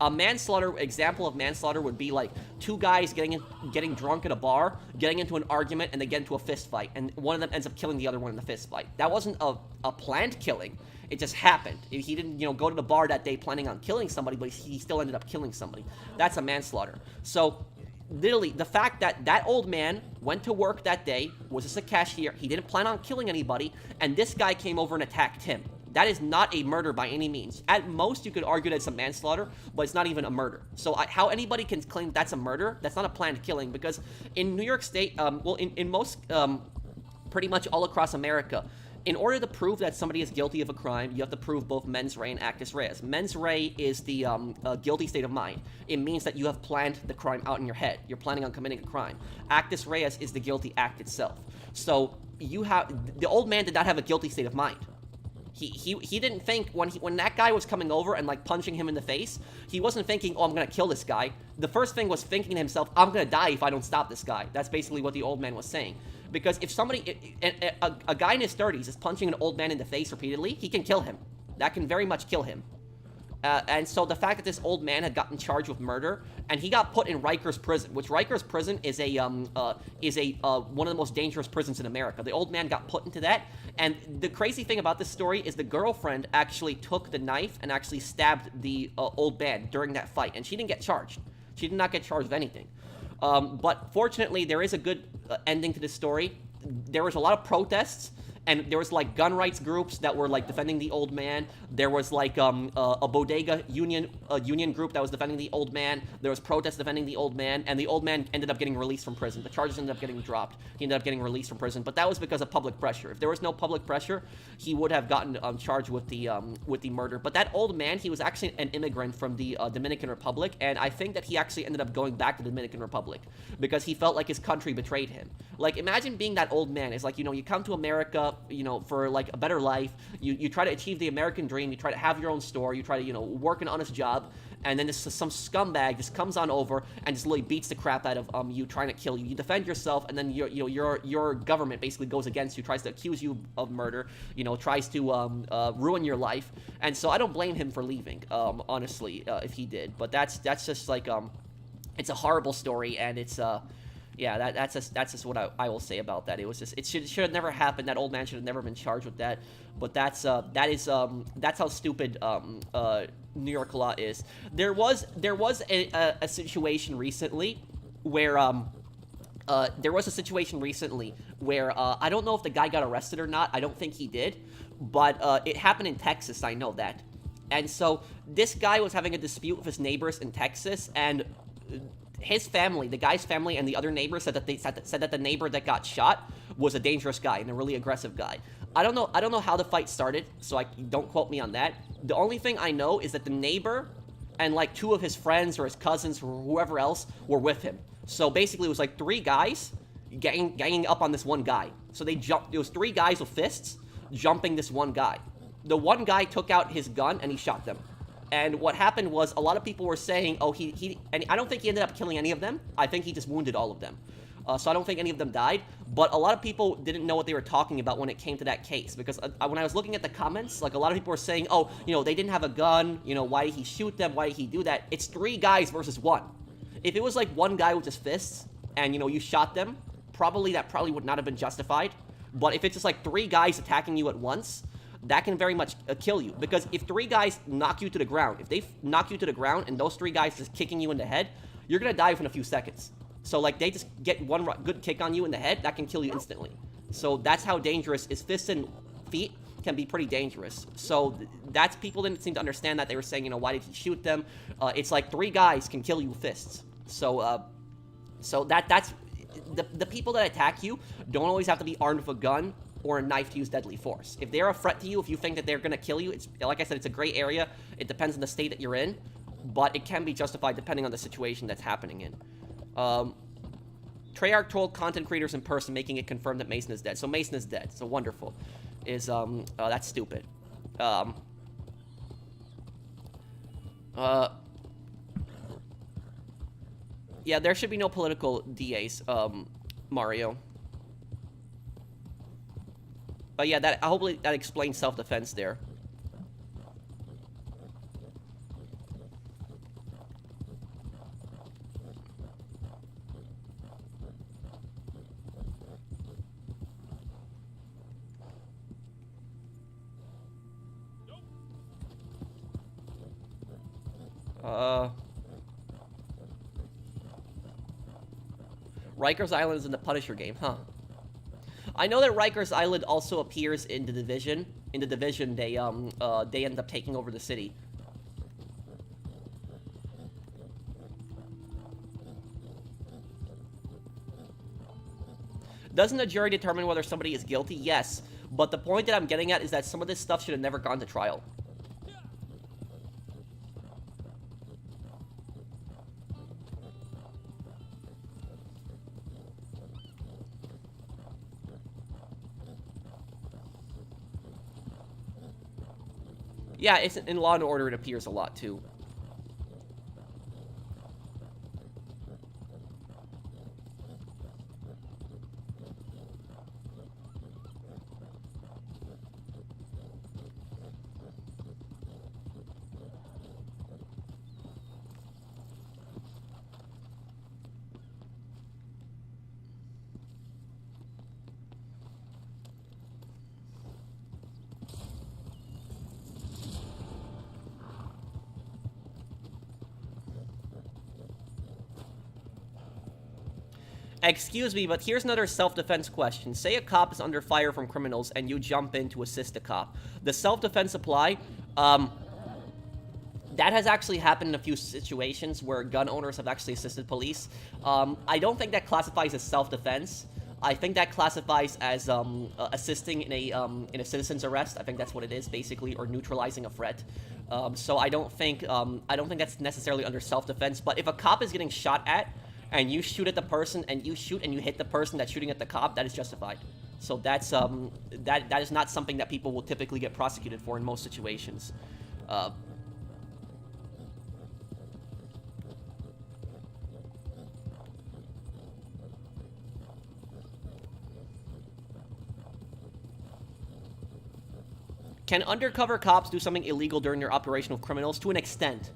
A manslaughter, example of manslaughter would be like two guys getting drunk at a bar, getting into an argument, and they get into a fist fight, and one of them ends up killing the other one in the fist fight. That wasn't a planned killing. It just happened. He didn't, go to the bar that day planning on killing somebody, but he still ended up killing somebody. That's a manslaughter. So, literally, the fact that that old man went to work that day, was just a cashier, he didn't plan on killing anybody, and this guy came over and attacked him. That is not a murder by any means. At most, you could argue that it's a manslaughter, but it's not even a murder. So how anybody can claim that's a murder, that's not a planned killing, because in New York State, in most, pretty much all across America, in order to prove that somebody is guilty of a crime, you have to prove both mens rea and actus reus. Mens rea is the guilty state of mind. It means that you have planned the crime out in your head. You're planning on committing a crime. Actus reus is the guilty act itself. So the old man did not have a guilty state of mind. He didn't think, when that guy was coming over and like punching him in the face, he wasn't thinking, oh, I'm gonna kill this guy. The first thing was thinking to himself, I'm gonna die if I don't stop this guy. That's basically what the old man was saying. Because if somebody, a guy in his 30s is punching an old man in the face repeatedly, he can kill him. That can very much kill him. And so the fact that this old man had gotten charged with murder, and he got put in Rikers prison, which Rikers prison is one of the most dangerous prisons in America. The old man got put into that, and the crazy thing about this story is the girlfriend actually took the knife and actually stabbed the old man during that fight, and she didn't get charged. She did not get charged with anything. But fortunately, there is a good ending to this story. There was a lot of protests, and there was like gun rights groups that were like defending the old man. There was like a bodega union group that was defending the old man. There was protests defending the old man, and the old man ended up getting released from prison. The charges ended up getting dropped. He ended up getting released from prison, but that was because of public pressure. If there was no public pressure, he would have gotten charged with the murder. But that old man, he was actually an immigrant from the Dominican Republic, and I think that he actually ended up going back to the Dominican Republic because he felt like his country betrayed him. Like, imagine being that old man. It's like, you come to America, for like a better life. You try to achieve the American dream. You try to have your own store. You try to, work an honest job. And then some scumbag just comes on over and just literally beats the crap out of you, trying to kill you. You defend yourself, and then your government basically goes against you, tries to accuse you of murder. Tries to ruin your life. And so I don't blame him for leaving. Honestly, if he did. But that's just like It's a horrible story, and it's yeah, that's just what I will say about that. It was just, it should have never happened. That old man should have never been charged with that. But that's how stupid New York law is. There was a situation recently where I don't know if the guy got arrested or not. I don't think he did, but it happened in Texas. I know that. And so this guy was having a dispute with his neighbors in Texas, and his family, the guy's family, and the other neighbors said that the neighbor that got shot was a dangerous guy and a really aggressive guy. I don't know how the fight started, so don't quote me on that. The only thing I know is that the neighbor and like two of his friends or his cousins or whoever else were with him. So basically, it was like three guys ganging up on this one guy. So they jumped. It was three guys with fists jumping this one guy. The one guy took out his gun and he shot them. And what happened was, a lot of people were saying, oh, and I don't think he ended up killing any of them. I think he just wounded all of them. So I don't think any of them died. But a lot of people didn't know what they were talking about when it came to that case. Because when I was looking at the comments, like, a lot of people were saying, oh, they didn't have a gun. Why did he shoot them? Why did he do that? It's three guys versus one. If it was like one guy with his fists and, you shot them, that probably would not have been justified. But if it's just like three guys attacking you at once, that can very much kill you. Because if three guys knock you to the ground, if they knock you to the ground and those three guys just kicking you in the head, you're going to die within a few seconds. So, like, they just get one good kick on you in the head, that can kill you instantly. So that's how dangerous is. Fists and feet can be pretty dangerous. So that's, people didn't seem to understand that. They were saying, why did he shoot them? It's like three guys can kill you with fists. So that's the people that attack you don't always have to be armed with a gun or a knife to use deadly force. If they're a threat to you, if you think that they're going to kill you, it's, like I said, it's a gray area. It depends on the state that you're in, but it can be justified depending on the situation that's happening in. Treyarch told content creators in person, making it confirmed that Mason is dead. So Mason is dead. So wonderful. That's stupid. Yeah, there should be no political DAs, Mario. But yeah, hopefully that explains self-defense there. Rikers Island is in the Punisher game, huh? I know that Rikers Island also appears in the Division. In the Division, they end up taking over the city. Doesn't a jury determine whether somebody is guilty? Yes, but the point that I'm getting at is that some of this stuff should have never gone to trial. Yeah, it's in Law and Order. It appears a lot too. Excuse me, but here's another self-defense question. Say a cop is under fire from criminals and you jump in to assist the cop. Does self-defense apply? That has actually happened in a few situations where gun owners have actually assisted police. I don't think that classifies as self-defense. I think that classifies as assisting in a citizen's arrest. I think that's what it is, basically, or neutralizing a threat. So I don't think that's necessarily under self-defense. But if a cop is getting shot at, and you shoot at the person, and you shoot and you hit the person that's shooting at the cop, that is justified. So that's that is not something that people will typically get prosecuted for in most situations. Can undercover cops do something illegal during their operation with criminals? To an extent.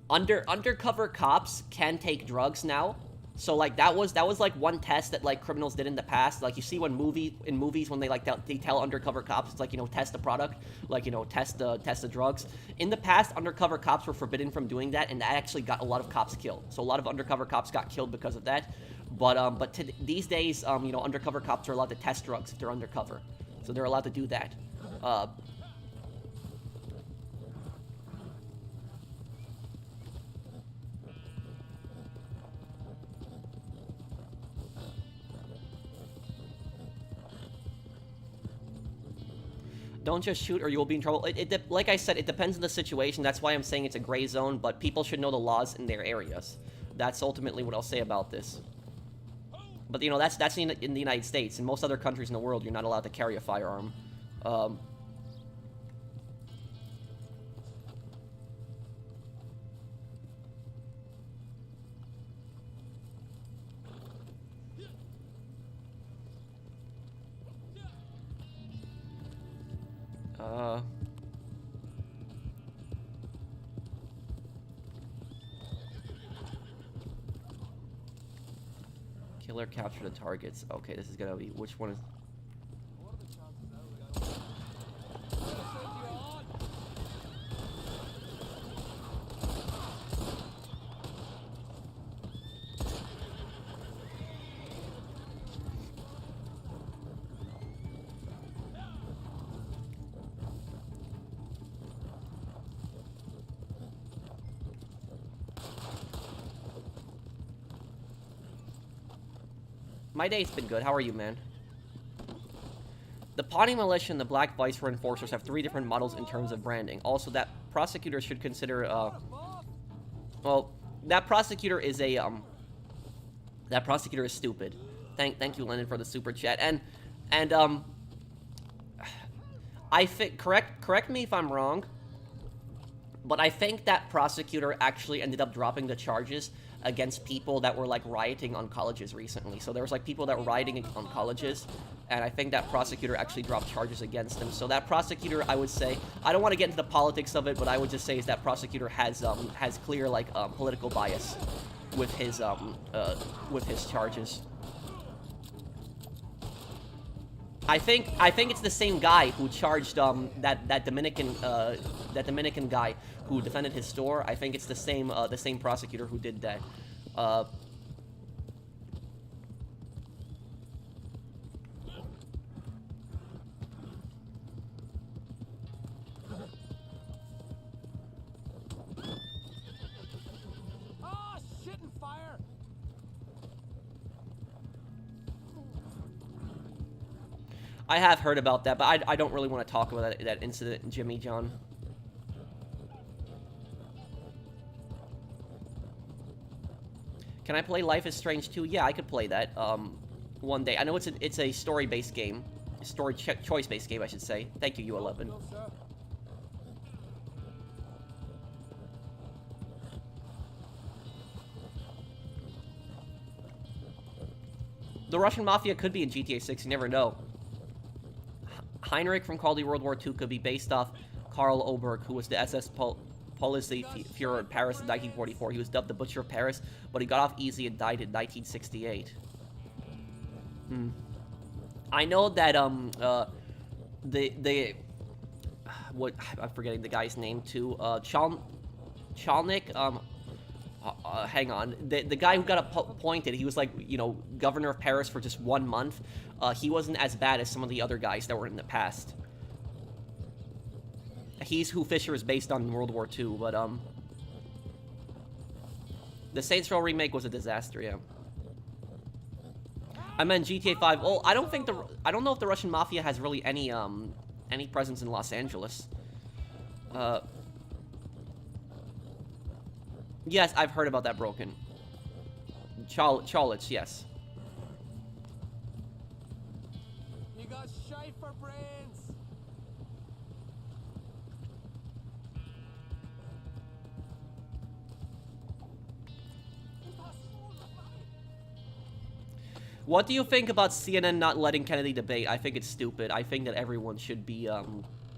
undercover cops can take drugs now. So like that was like one test that like criminals did in the past. Like you see when movies when they like they tell undercover cops, it's like, you know, test the product, like, you know, test the drugs. In the past, undercover cops were forbidden from doing that, and that actually got a lot of cops killed. So a lot of undercover cops got killed because of that. But these days, you know, undercover cops are allowed to test drugs if they're undercover, so they're allowed to do that. Don't just shoot or you will be in trouble. Like I said, it depends on the situation. That's why I'm saying it's a gray zone, but people should know the laws in their areas. That's ultimately what I'll say about this. But, you know, that's in the United States. In most other countries in the world, you're not allowed to carry a firearm. Killer capture the targets. Okay, this is gonna be, which one is... My day's been good. How are you, man? The Pawnee Militia and the Black Viceroy Enforcers have 3 different models in terms of branding. Also, that prosecutors should consider, well, that prosecutor is a, that prosecutor is stupid. Thank you, Lennon, for the super chat. And I think, correct me if I'm wrong, but I think that prosecutor actually ended up dropping the charges against people that were like rioting on colleges recently. So there was like people that were rioting on colleges, and I think that prosecutor actually dropped charges against them. So that prosecutor, I would say, I don't want to get into the politics of it, but I would just say is that prosecutor has clear like political bias with his charges. I think it's the same guy who charged that Dominican guy who defended his store. I think it's the same prosecutor who did that. Shit and fire! I have heard about that, but I don't really want to talk about that incident, Jimmy John. Can I play Life is Strange 2? Yeah, I could play that one day. I know it's a story-based game. Story choice-based game, I should say. Thank you, U11. The Russian Mafia could be in GTA 6, you never know. Heinrich from Call of Duty World War II could be based off Karl Oberg, who was the SS Policy Führer in Paris in 1944. He was dubbed the Butcher of Paris, but he got off easy and died in 1968. I know that, what, I'm forgetting the guy's name too, Chalnik, hang on, the guy who got appointed, he was like, you know, governor of Paris for just 1 month. He wasn't as bad as some of the other guys that were in the past. He's who Fisher is based on in World War II, but, the Saints Row remake was a disaster, yeah. I meant GTA 5. Well, I don't know if the Russian Mafia has really any presence in Los Angeles. Yes, I've heard about that broken. Charlotte, yes. You got shy for brains. What do you think about CNN not letting Kennedy debate? I think it's stupid. I think that everyone should be,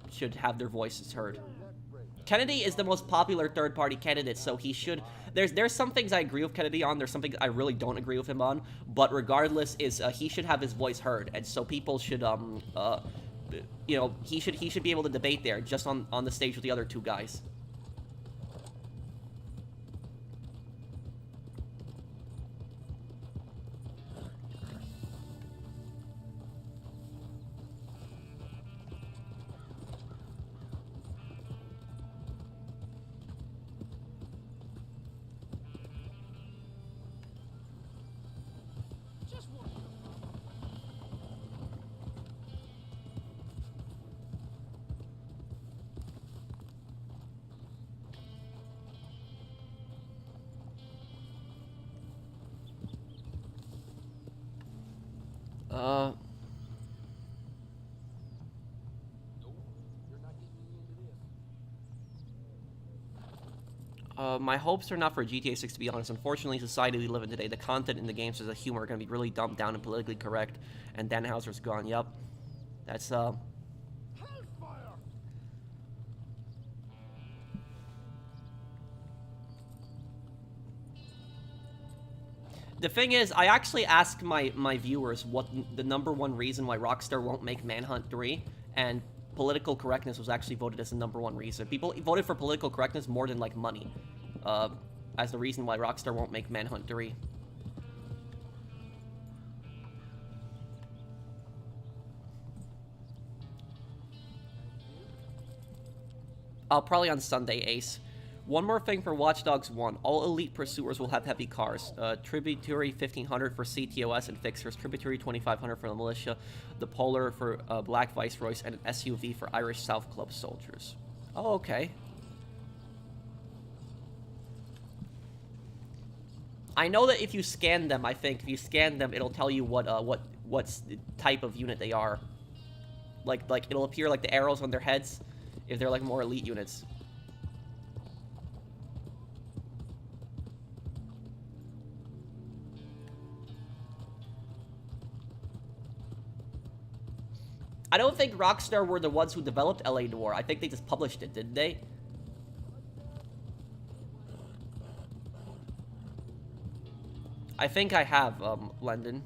should have their voices heard. Kennedy is the most popular third-party candidate, so he should... There's some things I agree with Kennedy on, there's some things I really don't agree with him on, but regardless, he should have his voice heard, and so people should, you know, he should be able to debate there, just on the stage with the other two guys. Just one. Uh... Nope, you're not getting me into this. My hopes are not for GTA 6, to be honest. Unfortunately, society we live in today, the content in the games as a humor are going to be really dumbed down and politically correct, and Dan Houser's gone. Yup. That's, Hellfire! The thing is, I actually asked my viewers what the #1 reason why Rockstar won't make Manhunt 3, and political correctness was actually voted as the #1 reason. People voted for political correctness more than, like, money, as the reason why Rockstar won't make Manhunt 3. Probably on Sunday, Ace. One more thing for Watch Dogs 1. All elite pursuers will have heavy cars. Tributary 1500 for CTOS and fixers. Tributary 2500 for the militia. The Polar for Black Viceroys. And an SUV for Irish South Club soldiers. Oh, okay. I know that if you scan them, I think, if you scan them, it'll tell you what type of unit they are. Like it'll appear like the arrows on their heads if they're like more elite units. I don't think Rockstar were the ones who developed LA Noire. I think they just published it, didn't they? I think I have, London.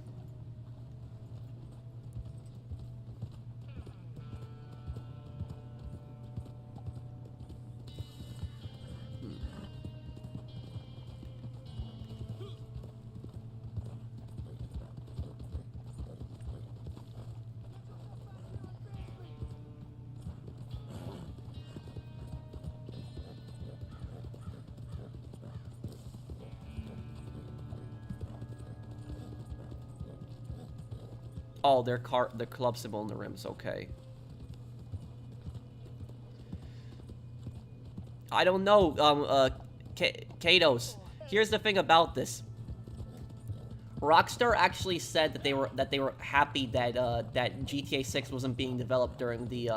Oh, their club symbol in the rim's okay. I don't know, Katos. Here's the thing about this. Rockstar actually said that they were happy that that GTA 6 wasn't being developed during the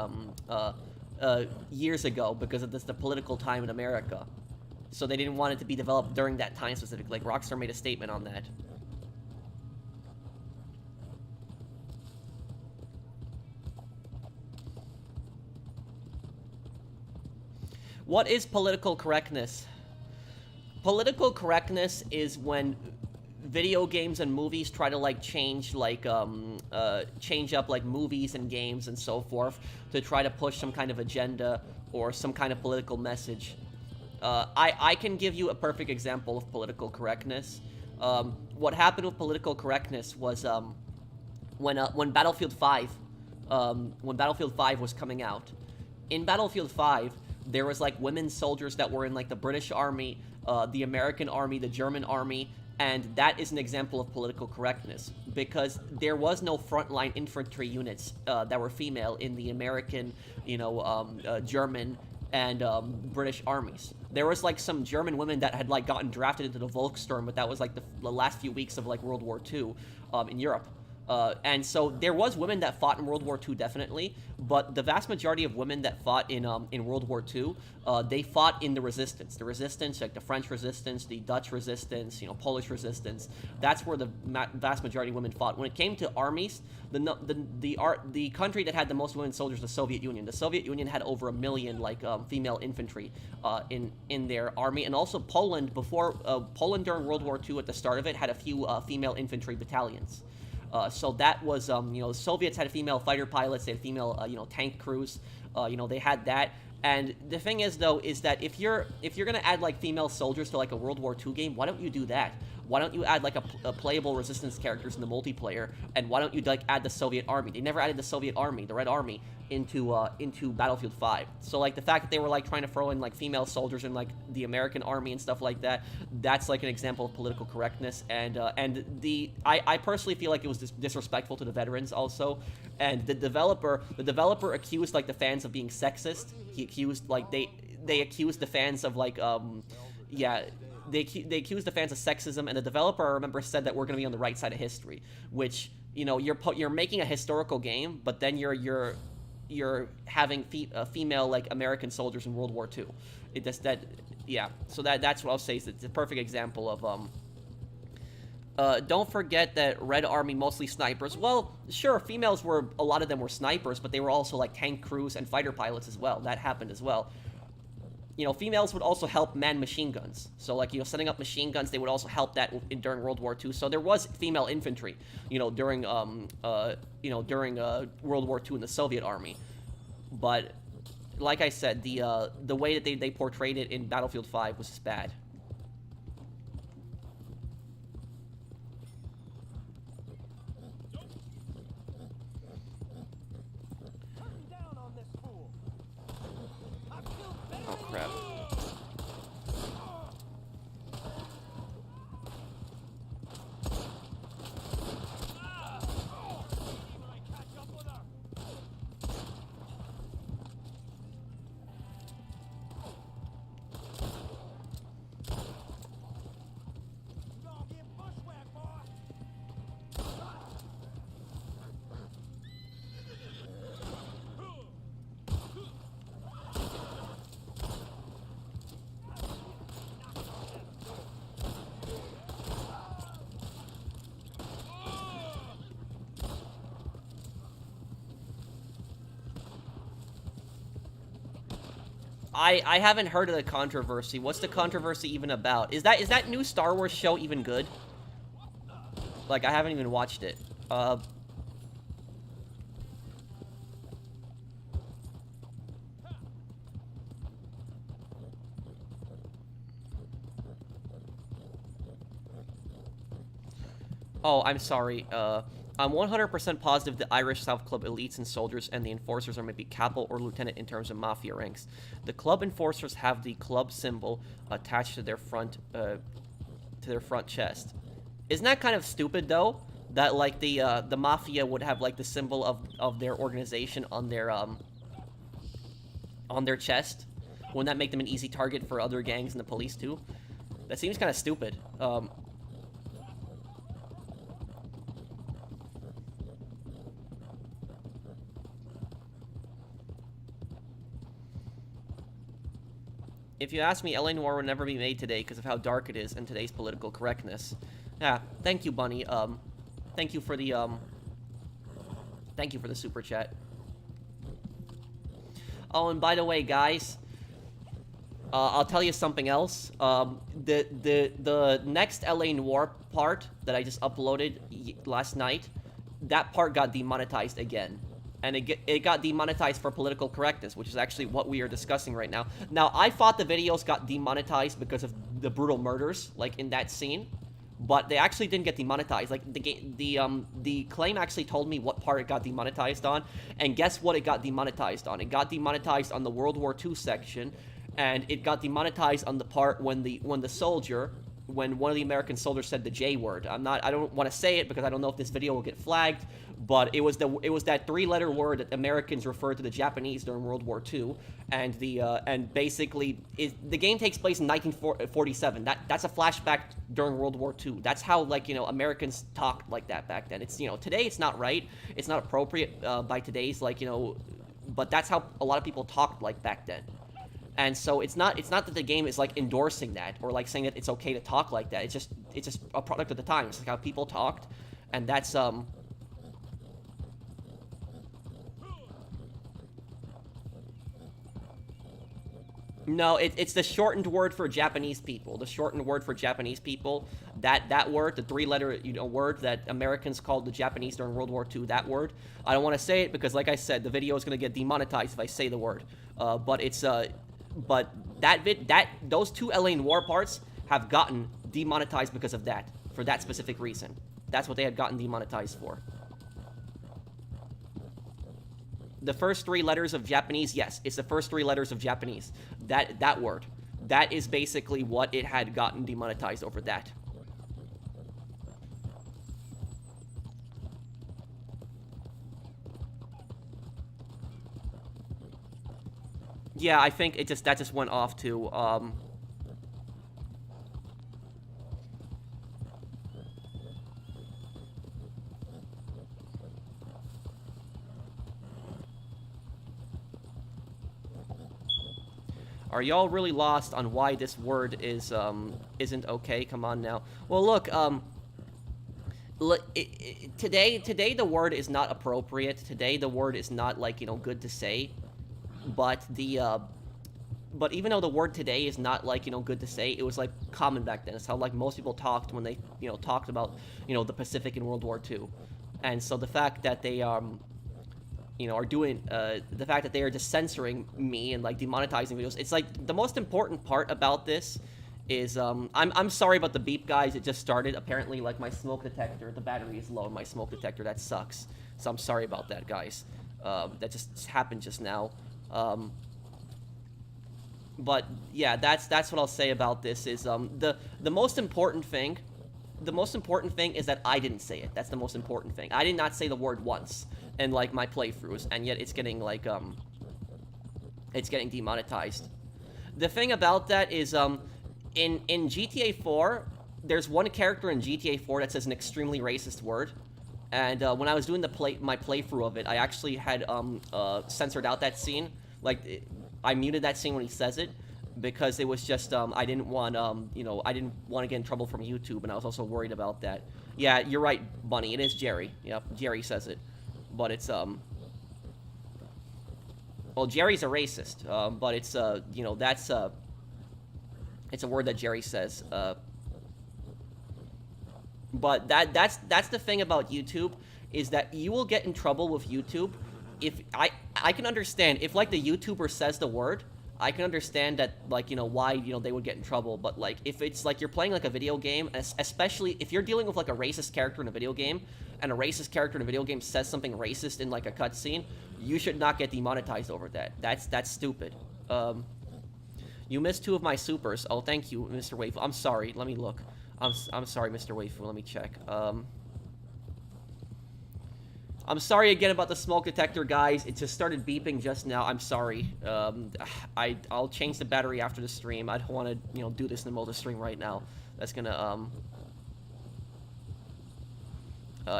years ago because of the political time in America. So they didn't want it to be developed during that time specifically. Like Rockstar made a statement on that. What is political correctness? Political correctness is when video games and movies try to like change up like movies and games and so forth to try to push some kind of agenda or some kind of political message. I can give you a perfect example of political correctness. What happened with political correctness was when Battlefield 5 was coming out. In Battlefield 5, there was like women soldiers that were in like the British Army, the American Army, the German Army, and that is an example of political correctness because there was no frontline infantry units that were female in the American, German and British armies. There was like some German women that had like gotten drafted into the Volkssturm, but that was like the last few weeks of like World War II in Europe. And so there was women that fought in World War II, definitely, but the vast majority of women that fought in World War II, they fought in the resistance. The resistance, like the French resistance, the Dutch resistance, Polish resistance. That's where the vast majority of women fought. When it came to armies, the country that had the most women soldiers, the Soviet Union. The Soviet Union had over 1 million female infantry in their army, and also Poland Poland during World War II at the start of it had a few female infantry battalions. So that was, the Soviets had female fighter pilots, they had female, tank crews, they had that. And the thing is, though, is that if you're gonna add like female soldiers to like a World War II game, why don't you do that? Why don't you add like a playable resistance characters in the multiplayer? And why don't you like add the Soviet army? They never added the Soviet army, the Red Army, into Battlefield 5. So like the fact that they were like trying to throw in like female soldiers in like the American army and stuff like that, that's like an example of political correctness. And I personally feel like it was disrespectful to the veterans also. And the developer accused like the fans of being sexist. He accused like they accused the fans of like They accused the fans of sexism, and the developer, I remember, said that we're going to be on the right side of history, which, you're making a historical game, but then you're having female like American soldiers in World War II. So that's what I'll say is it's a perfect example of don't forget that Red Army mostly snipers. Well, sure, a lot of them were snipers, but they were also like tank crews and fighter pilots as well. That happened as well. Females would also help man machine guns. So, like, setting up machine guns, they would also help that during World War II. So there was female infantry, during World War II in the Soviet Army. But, like I said, the way that they portrayed it in Battlefield 5 was just bad. Oh, crap. I haven't heard of the controversy. What's the controversy even about? Is that new Star Wars show even good? Like, I haven't even watched it. Oh, I'm sorry. I'm 100% positive the Irish South Club elites and soldiers and the enforcers are maybe capo or lieutenant in terms of mafia ranks. The club enforcers have the club symbol attached to their front chest. Isn't that kind of stupid though? That like the mafia would have like the symbol of their organization on their chest. Wouldn't that make them an easy target for other gangs and the police too? That seems kind of stupid. If you ask me, LA Noire would never be made today because of how dark it is and today's political correctness. Yeah, thank you, Bunny. Thank you for the super chat. Oh, and by the way, guys, I'll tell you something else. The next LA Noire part that I just uploaded last night, that part got demonetized again. And it got demonetized for political correctness, which is actually what we are discussing right now. Now, I thought the videos got demonetized because of the brutal murders, like in that scene, but they actually didn't get demonetized. Like the claim actually told me what part it got demonetized on, and guess what it got demonetized on? It got demonetized on the World War II section, and it got demonetized on the part when the soldier when one of the American soldiers said the J word. I don't want to say it because I don't know if this video will get flagged, but it was that 3-letter word that Americans referred to the Japanese during World War II, and basically the game takes place in 1947. That's a flashback during World War II. That's how, like, Americans talked like that back then. It's, today it's not right. It's not appropriate by today's, like, but that's how a lot of people talked like back then. And so it's not that the game is like endorsing that or like saying that it's okay to talk like that. It's just a product of the time. It's like how people talked, and that's No, it's the shortened word for Japanese people. The shortened word for Japanese people. That word, the 3-letter word that Americans called the Japanese during World War II. That word. I don't want to say it because, like I said, the video is going to get demonetized if I say the word. But those 2 LA Noire parts have gotten demonetized because of that, for that specific reason. That's what they had gotten demonetized for. The first 3 letters of Japanese, yes, it's the first 3 letters of Japanese. That word. That is basically what it had gotten demonetized over that. Yeah, I think that just went off too. Are y'all really lost on why this word isn't okay? Come on now. Well, look, today the word is not appropriate. Today the word is not, like, good to say. But but even though the word today is not, like, good to say, it was, like, common back then. It's how, like, most people talked when they, talked about, the Pacific in World War II. And so the fact that they, are doing, the fact that they are just censoring me and, like, demonetizing videos, it's, like, the most important part about this is, I'm sorry about the beep, guys. It just started. Apparently, like, my smoke detector, the battery is low in my smoke detector. That sucks. So I'm sorry about that, guys. That just happened just now. But yeah, that's what I'll say about this is the most important thing is that I didn't say it. That's the most important thing. I did not say the word once in, like, my playthroughs, and yet it's getting, like, it's getting demonetized. The thing about that is in GTA 4, there's one character in GTA 4 that says an extremely racist word. And when I was doing my playthrough of it, I actually had censored out that scene. Like, I muted that scene when he says it because it was just I didn't want I didn't want to get in trouble from YouTube, and I was also worried about that. Yeah, you're right, Bunny. It is Jerry. Yep, Jerry says it, but it's well, Jerry's a racist, but it's that's it's a word that Jerry says. But that's the thing about YouTube, is that you will get in trouble with YouTube. If I can understand if, like, the YouTuber says the word, I can understand that, like, why they would get in trouble. But, like, if it's like you're playing, like, a video game, especially if you're dealing with, like, a racist character in a video game, and a racist character in a video game says something racist in, like, a cutscene, you should not get demonetized over that. That's stupid. You missed 2 of my supers. Oh, thank you, Mr. Wayful. I'm sorry. Let me look. I'm sorry, Mr. Wayful. Let me check. I'm sorry again about the smoke detector, guys. It just started beeping just now. I'm sorry. I'll change the battery after the stream. I don't want to, do this in the middle of the stream right now. That's gonna,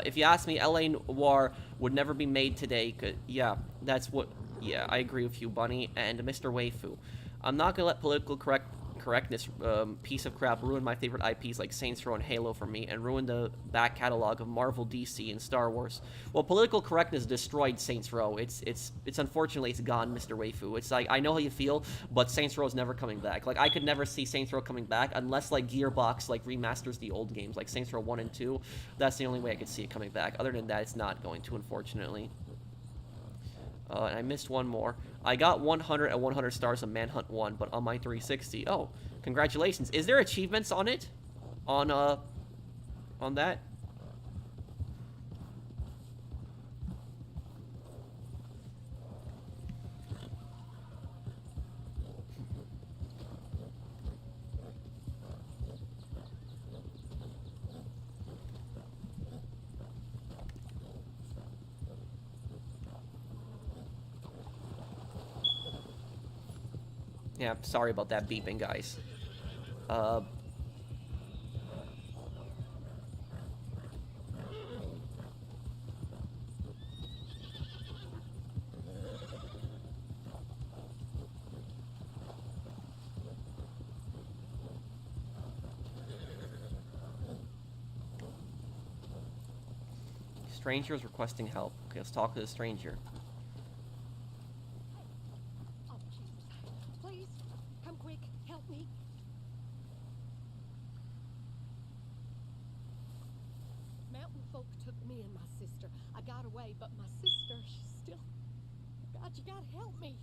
if you ask me, LA Noire would never be made today. Yeah, that's what... Yeah, I agree with you, Bunny, and Mr. Waifu. I'm not gonna let political correctness piece of crap ruin my favorite IPs like Saints Row and Halo for me, and ruin the back catalog of Marvel, DC, and Star Wars. Well, political correctness destroyed Saints Row. It's unfortunately it's gone, Mr. Waifu. It's like, I know how you feel, but Saints Row is never coming back. Like, I could never see Saints Row coming back unless, like, Gearbox, like, remasters the old games, like Saints Row 1 and 2. That's the only way I could see it coming back. Other than that, it's not going to, unfortunately. And I missed one more. I got 100 at 100 stars on Manhunt 1, but on my 360. Oh, congratulations. Is there achievements on it? On that? Yeah, sorry about that beeping, guys. Uh... Stranger is requesting help. Okay, let's talk to the stranger. Oh, Jesus. Please, come quick. Help me. Mountain folk took me and my sister. I got away, but my sister, she's still... God, you gotta help me.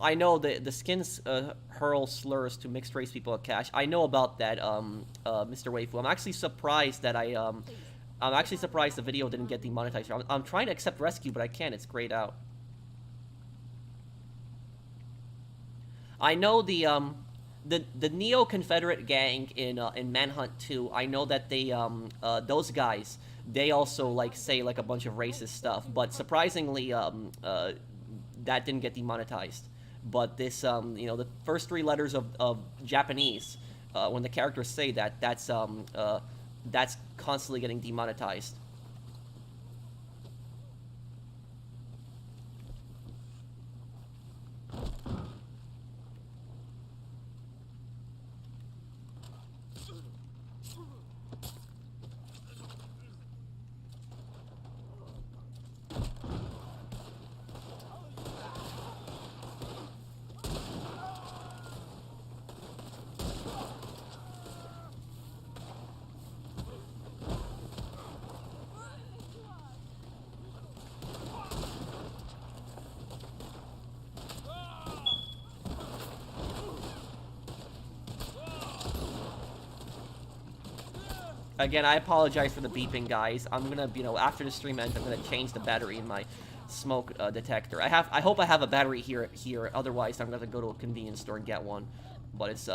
I know the skins hurl slurs to mixed race people at cash. I know about that, Mr. Waifu. I'm actually surprised that I'm actually surprised the video didn't get demonetized. I'm trying to accept rescue, but I can't. It's grayed out. I know the Neo Confederate gang in Manhunt 2. I know that they those guys, they also like say like a bunch of racist stuff, but surprisingly that didn't get demonetized. But this you know, the first 3 letters of Japanese, when the characters say that, that's constantly getting demonetized. Again, I apologize for the beeping, guys. I'm gonna, you know, after the stream ends, I'm gonna change the battery in my smoke detector. I hope I have a battery here. Otherwise, I'm gonna go to a convenience store and get one. But it's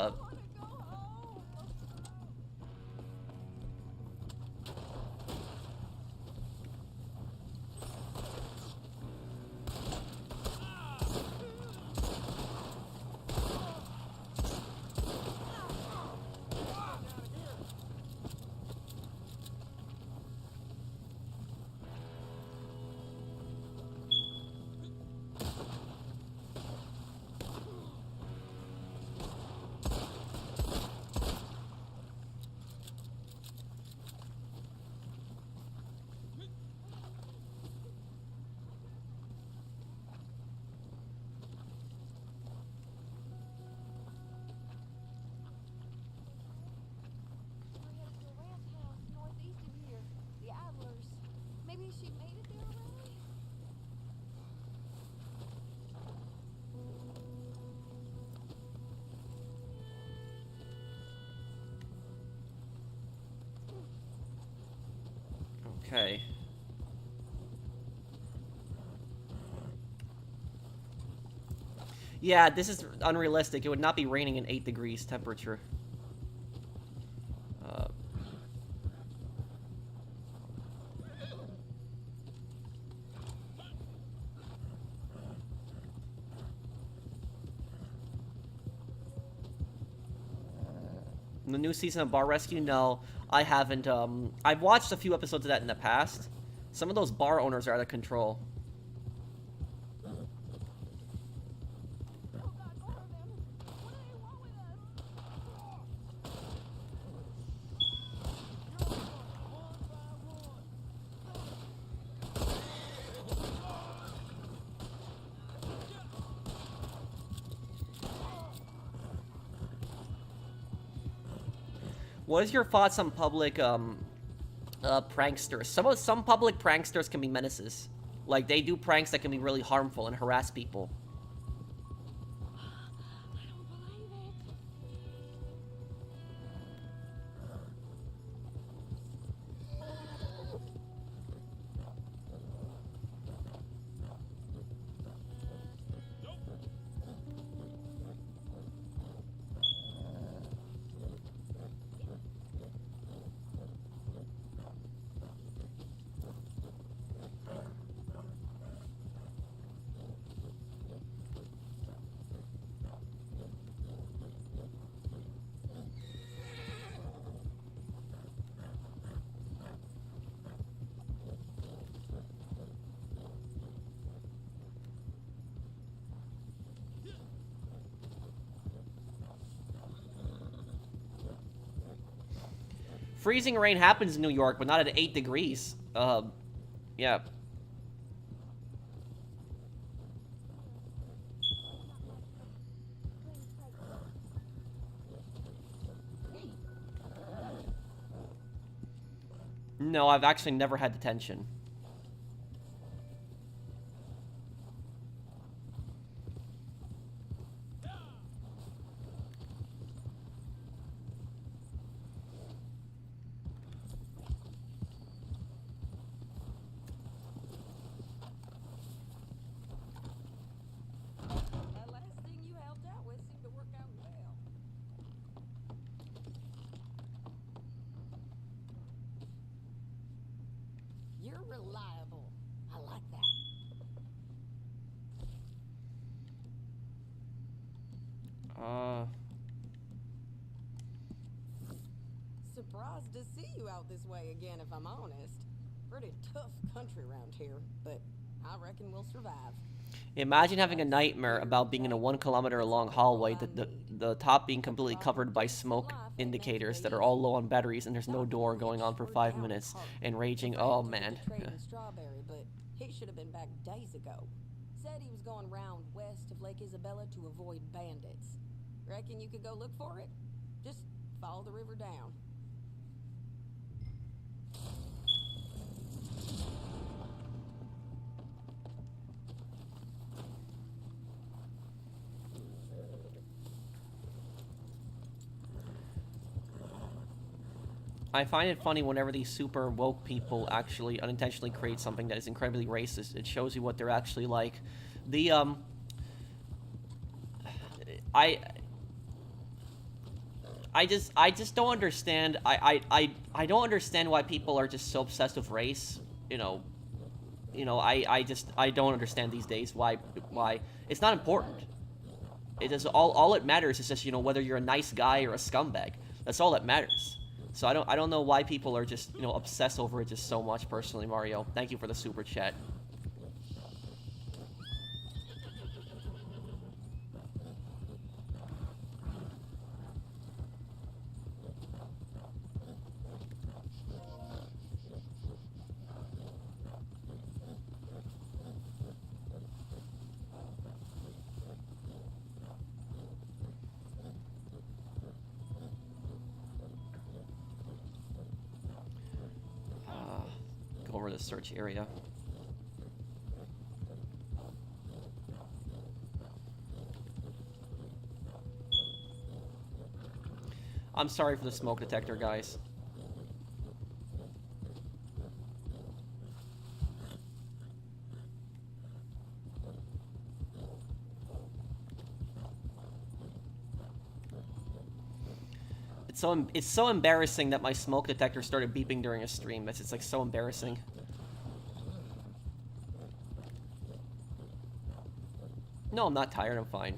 Maybe she made it there already? okay. Yeah, this is unrealistic. It would not be raining in 8 degrees temperature. The new season of Bar Rescue? No, I haven't. I've watched a few episodes of that in the past. Some of those bar owners are out of control. What is your thoughts on public pranksters? Some public pranksters can be menaces. Like, they do pranks that can be really harmful and harass people. I don't believe it. Freezing rain happens in New York, but not at 8 degrees. Yeah. No, I've actually never had detention. That last thing you helped out with seemed to work out well. You're reliable. I like that. Surprised to see you out this way again, if I'm honest. Pretty tough country around here, but I reckon we'll survive. Imagine having a nightmare about being in a 1 kilometer long hallway, the top being completely covered by smoke indicators that are all low on batteries, and there's no door going on for 5 minutes, and raging. Oh man. Strawberry, but he should have been back days ago. Said he was going round west of Lake Isabella to avoid bandits. Reckon you could go look for it? Just follow the river down. I find it funny whenever these super woke people actually unintentionally create something that is incredibly racist. It shows you what they're actually like. The I just don't understand. I don't understand why people are just so obsessed with race. I don't understand these days why it's not important. It is all it matters is just whether you're a nice guy or a scumbag. That's all that matters. So I don't know why people are just obsessed over it just so much. Personally, Mario, thank you for the super chat. Over the search area. I'm sorry for the smoke detector, guys. It's so embarrassing that my smoke detector started beeping during a stream. It's like so embarrassing. No, I'm not tired. I'm fine.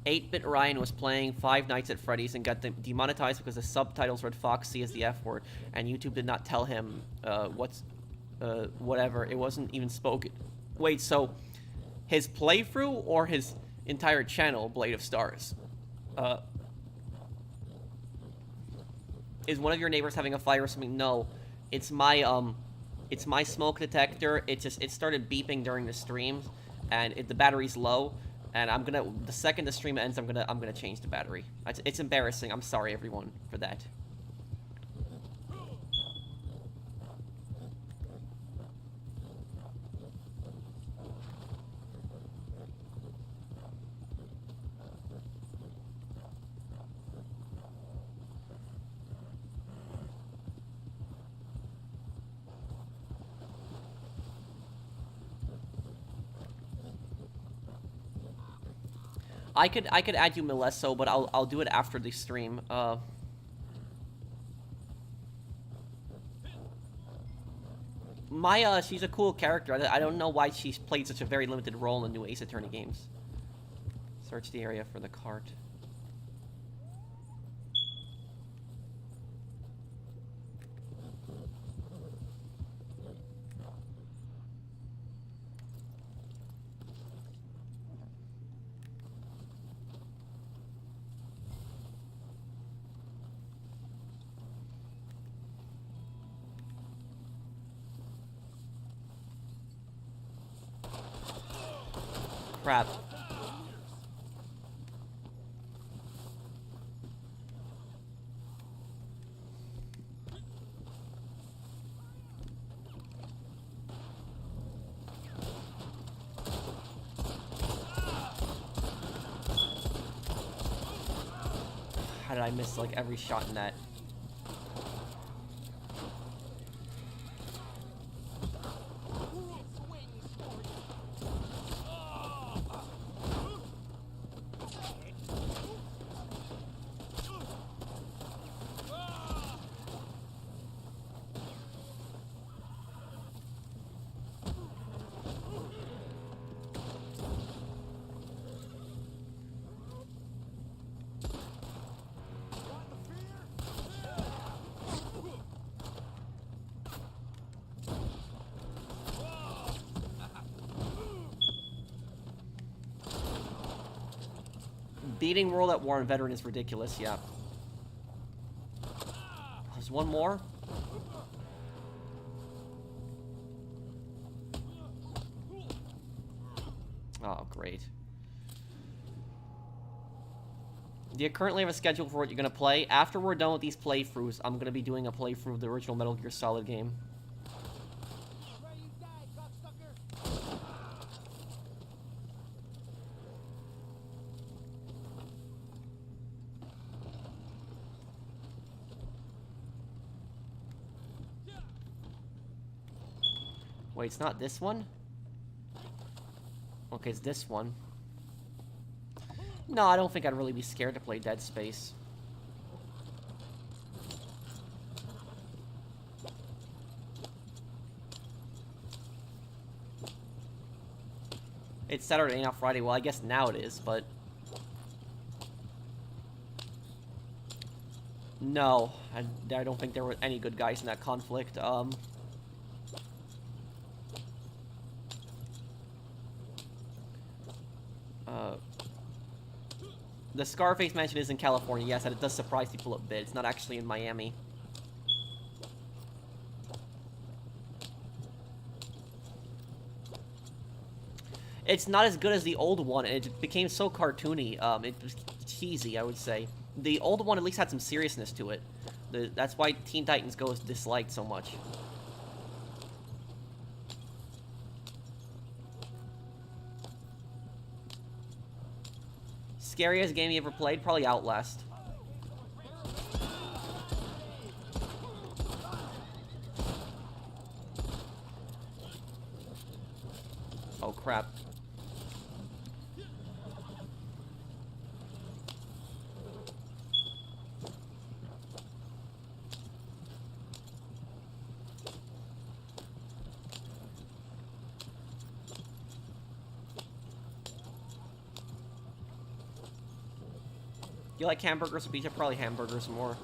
8-Bit Ryan was playing Five Nights at Freddy's and got demonetized because the subtitles read Foxy as the F word, and YouTube did not tell him whatever. It wasn't even spoken. Wait, so his playthrough or his entire channel, Blade of Stars? Is one of your neighbors having a fire or something? No, it's my smoke detector. It started beeping during the stream, and the battery's low. And the second the stream ends, I'm gonna change the battery. It's embarrassing. I'm sorry, everyone, for that. I could add you Melesso, but I'll do it after the stream. Maya, she's a cool character. I don't know why she's played such a very limited role in the new Ace Attorney games. Search the area for the cart. crap. How did I miss like every shot in that? Beating World at War and Veteran is ridiculous, yeah. There's one more. Oh, great. Do you currently have a schedule for what you're going to play? After we're done with these playthroughs, I'm going to be doing a playthrough of the original Metal Gear Solid game. Where you died, cocksucker? Wait, it's not this one? Okay, it's this one. No, I don't think I'd really be scared to play Dead Space. It's Saturday, not Friday. Well, I guess now it is, but... No, I don't think there were any good guys in that conflict. The Scarface mansion is in California, yes, and it does surprise people a bit. It's not actually in Miami. It's not as good as the old one, and it became so cartoony. It was cheesy, I would say. The old one at least had some seriousness to it. That's why Teen Titans Go is disliked so much. Scariest game you ever played? Probably Outlast. Oh, crap. You like hamburgers or pizza? Probably hamburgers more.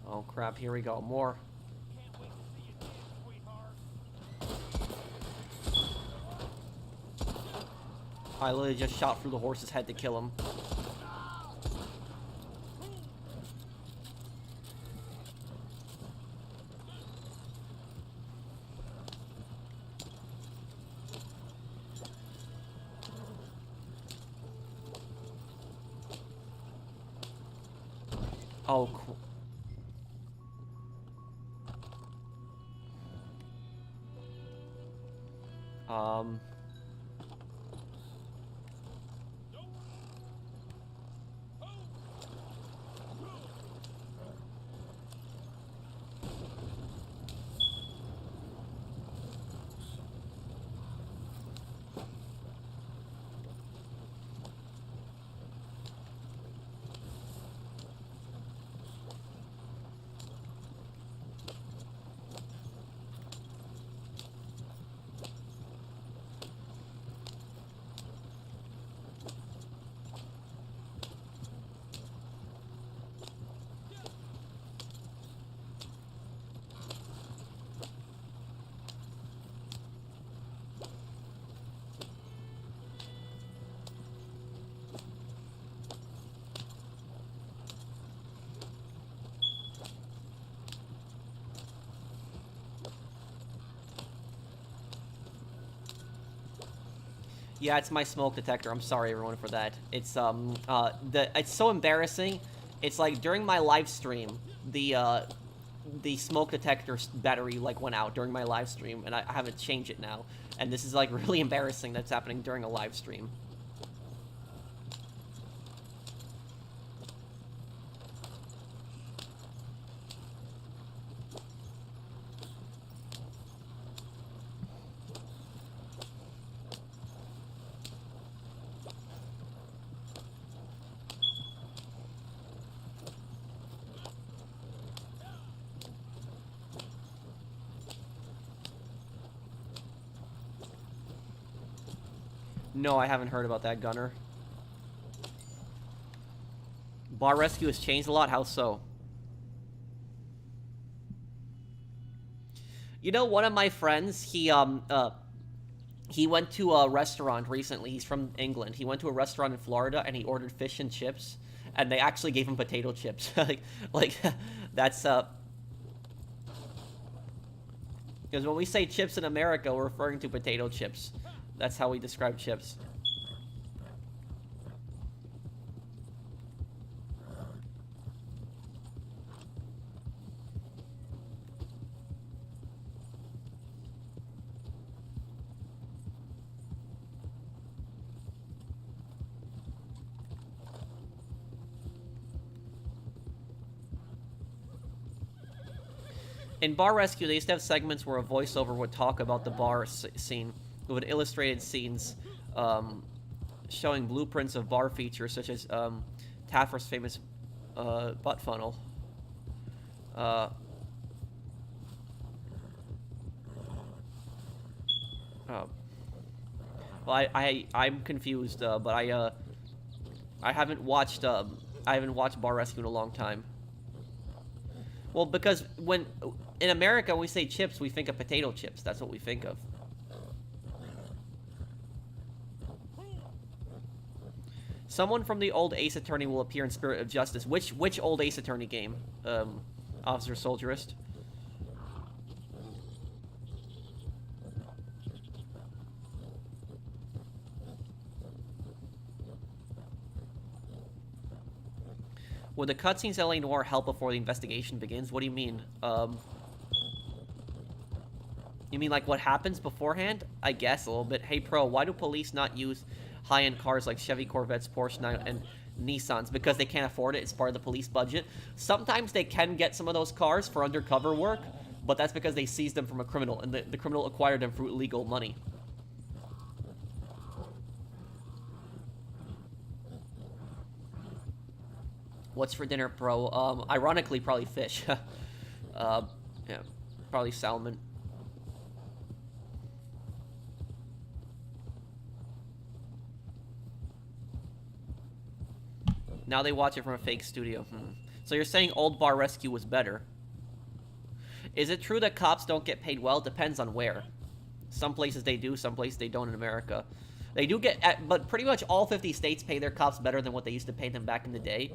Oh crap, here we go, more. Can't wait to see you dance, sweetheart. I literally just shot through the horse's head to kill him. Oh, cool. Yeah, it's my smoke detector. I'm sorry, everyone, for that. It's, it's so embarrassing. It's like, during my live stream, the smoke detector battery, like, went out during my live stream, and I haven't changed it now. And this is, like, really embarrassing that's happening during a live stream. No, I haven't heard about that, Gunner. Bar rescue has changed a lot. How so? You know, one of my friends, he went to a restaurant recently. He's from England. He went to a restaurant in Florida, and he ordered fish and chips, and they actually gave him potato chips. like, that's, because when we say chips in America, we're referring to potato chips. That's how we describe chips. In Bar Rescue, they used to have segments where a voiceover would talk about the bar scene, with illustrated scenes showing blueprints of bar features, such as Taffer's famous butt funnel. Oh. Well, I'm confused, but I haven't watched Bar Rescue in a long time. Well, because in America, when we say chips, we think of potato chips. That's what we think of. Someone from the old Ace Attorney will appear in Spirit of Justice. Which old Ace Attorney game? Officer Soldierist? Would the cutscenes LA Noire help before the investigation begins? What do you mean? You mean like what happens beforehand? I guess a little bit. Hey, Pro, why do police not use high-end cars like Chevy Corvettes, Porsche, and Nissans? Because they can't afford it. It's part of the police budget. Sometimes they can get some of those cars for undercover work, but that's because they seized them from a criminal, and the criminal acquired them through illegal money. What's for dinner, Pro? Ironically, probably fish. Yeah, probably salmon. Now they watch it from a fake studio. So you're saying Old Bar Rescue was better? Is it true that cops don't get paid well? It depends on where. Some places they do, some places they don't in America. They do get, but pretty much all 50 states pay their cops better than what they used to pay them back in the day.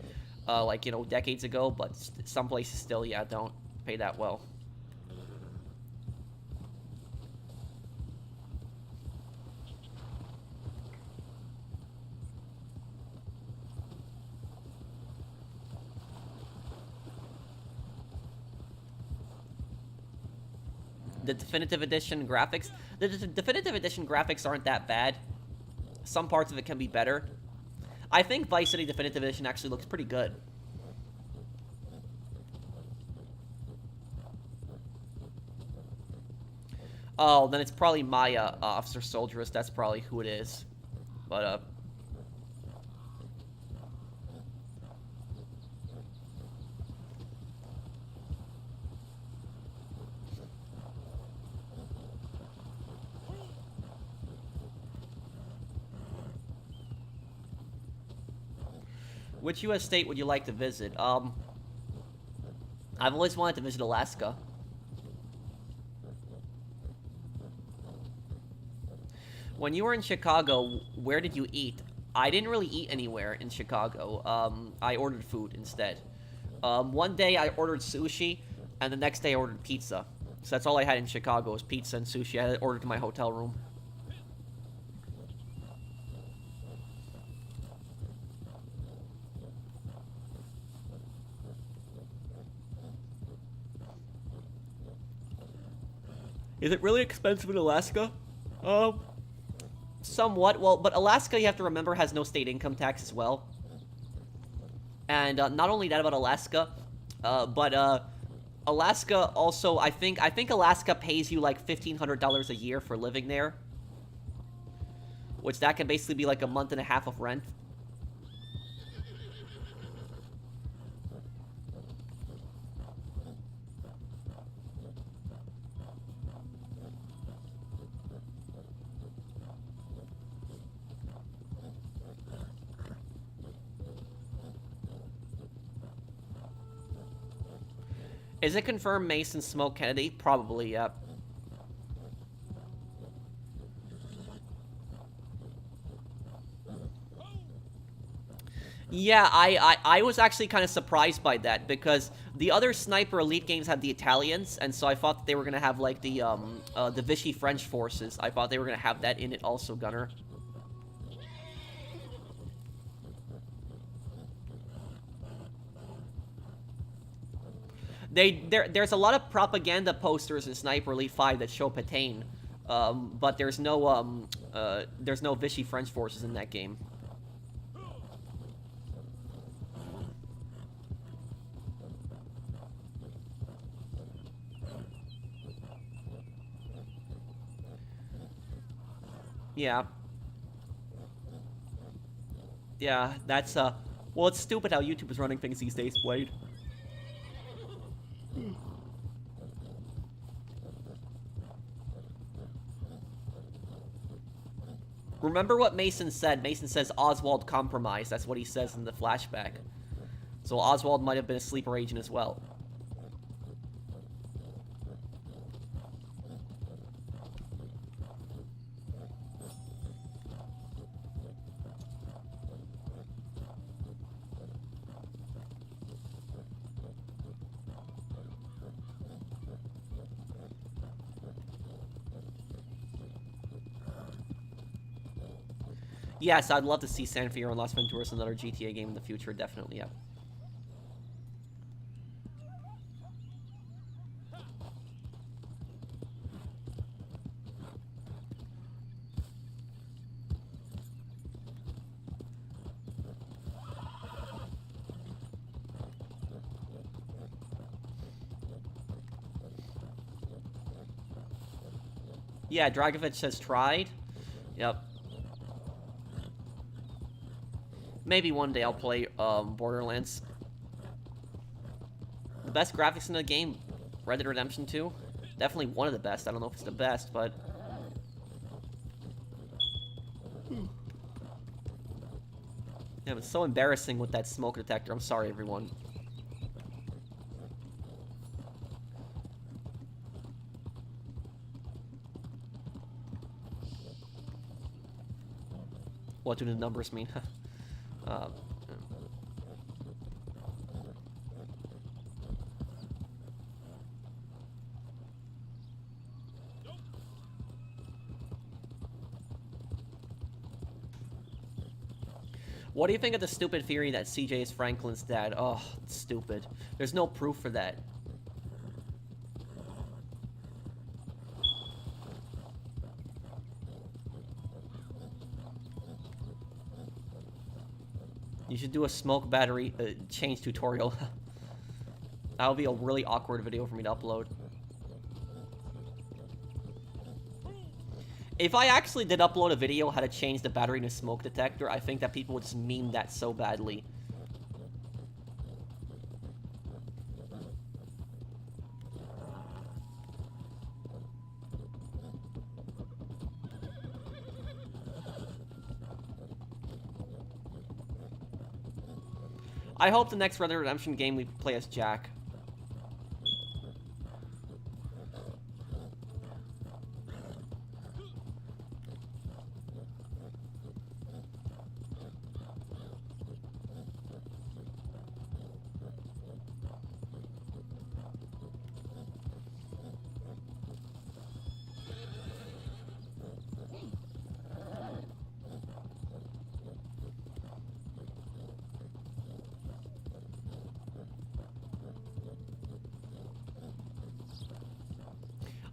Like, you know, decades ago, but some places still, yeah, don't pay that well. The Definitive Edition graphics, the Definitive Edition graphics aren't that bad. Some parts of it can be better. I think Vice City Definitive Edition actually looks pretty good. Oh, then it's probably my Officer Soldierist. That's probably who it is. But which U.S. state would you like to visit? I've always wanted to visit Alaska. When you were in Chicago, where did you eat? I didn't really eat anywhere in Chicago. I ordered food instead. One day I ordered sushi, and the next day I ordered pizza. So that's all I had in Chicago was pizza and sushi. I had it ordered to my hotel room. Is it really expensive in Alaska? Somewhat. Well, but Alaska, you have to remember, has no state income tax as well. And not only that about Alaska, but Alaska also, I think Alaska pays you like $1,500 a year for living there. Which that can basically be like a month and a half of rent. Is it confirmed Mason smoked Kennedy? Probably, yep. Yeah, I was actually kind of surprised by that, because the other Sniper Elite games had the Italians, and so I thought that they were going to have, like, the Vichy French forces. I thought they were going to have that in it also, Gunner. There's a lot of propaganda posters in Sniper Elite 5 that show Pétain, but there's no Vichy French forces in that game. Yeah. Yeah, that's, well, it's stupid how YouTube is running things these days, Blade. Remember what Mason said. Mason says Oswald compromised. That's what he says in the flashback. So Oswald might have been a sleeper agent as well. Yes, I'd love to see San Fierro and Las Venturas another GTA game in the future, definitely, yeah. Yeah, Dragovich has tried. Yep. Maybe one day I'll play Borderlands. The best graphics in the game, Red Dead Redemption 2. Definitely one of the best. I don't know if it's the best, but... Yeah, it's so embarrassing with that smoke detector. I'm sorry, everyone. What do the numbers mean? What do you think of the stupid theory that CJ is Franklin's dad? Oh, it's stupid. There's no proof for that. You should do a smoke battery change tutorial. That would be a really awkward video for me to upload. If I actually did upload a video how to change the battery in a smoke detector, I think that people would just meme that so badly. I hope the next Red Dead Redemption game we play as Jack.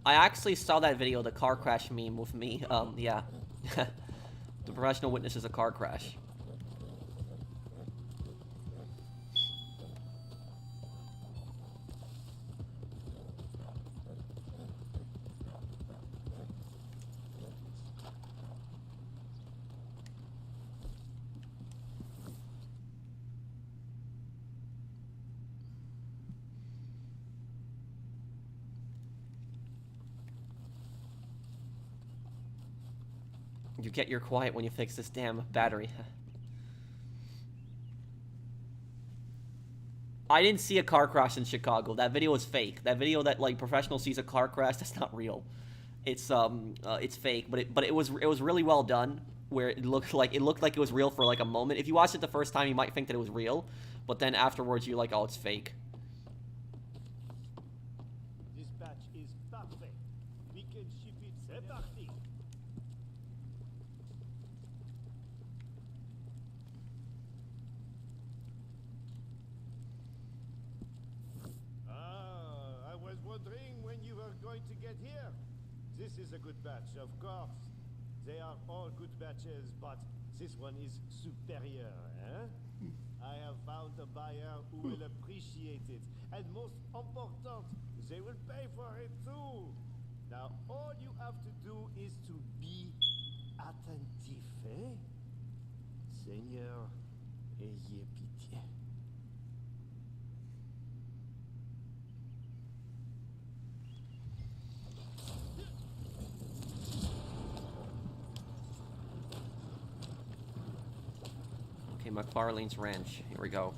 I actually saw that video, the car crash meme with me. Yeah. The professional witness is a car crash. You get your quiet when you fix this damn battery. I didn't see a car crash in Chicago. That video is fake. That video that like professional sees a car crash, that's not real. It's fake, but it was really well done. Where it looked like it was real for like a moment. If you watched it the first time, you might think that it was real, but then afterwards you're like, oh, it's fake. Dispatch is parfait. We can ship it. C'est parti. Ah, I was wondering when you were going to get here. This is a good batch, of course. They are all good batches, but this one is superior, eh? I have found a buyer who will appreciate it. And most important, they will pay for it too. Now, all you have to do is to be attentif, eh? Seigneur, ayez pitié. Okay, McFarlane's Ranch. Here we go.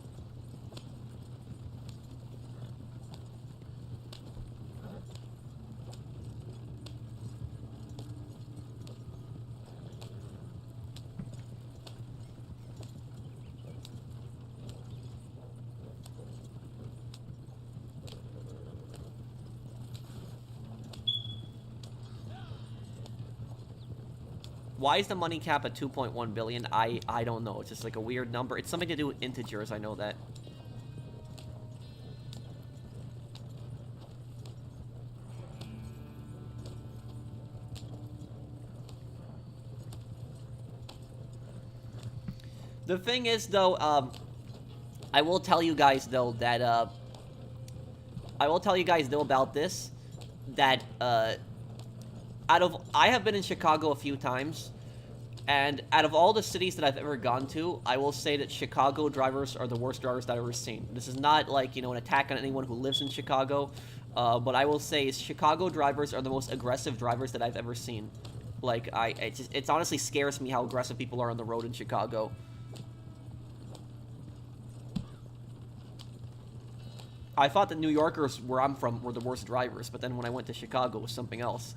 Why is the money cap at 2.1 billion? I don't know. It's just like a weird number. It's something to do with integers, I know that. The thing is, though, I will tell you guys, though, that, I will tell you guys, though, about this, that, I have been in Chicago a few times, and out of all the cities that I've ever gone to, I will say that Chicago drivers are the worst drivers that I've ever seen. This is not, like, you know, an attack on anyone who lives in Chicago, but I will say Chicago drivers are the most aggressive drivers that I've ever seen. Like, it honestly scares me how aggressive people are on the road in Chicago. I thought that New Yorkers, where I'm from, were the worst drivers, but then when I went to Chicago, it was something else.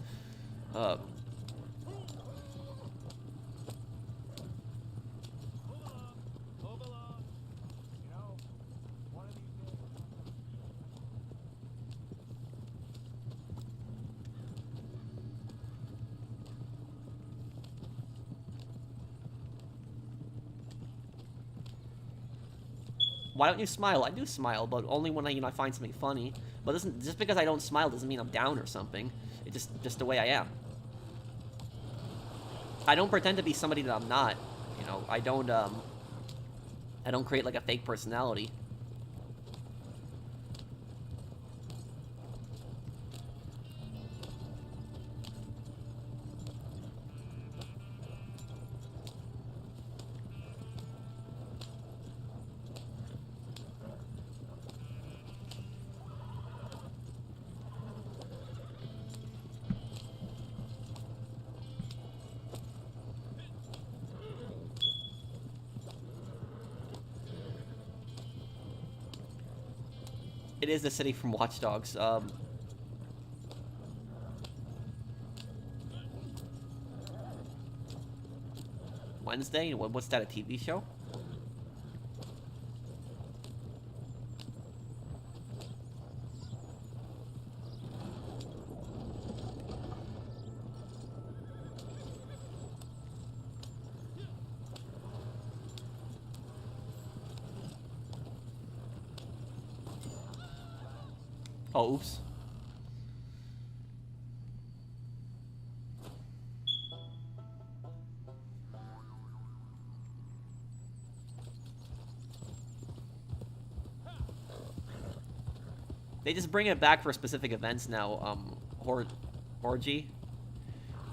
Why don't you smile? I do smile, but only when I find something funny. But just because I don't smile doesn't mean I'm down or something. It's just the way I am. I don't pretend to be somebody that I'm not. You know, I don't create like a fake personality. It is the city from Watch Dogs. Wednesday? What's that, a TV show? Oh, oops. They just bring it back for specific events now. Orgy.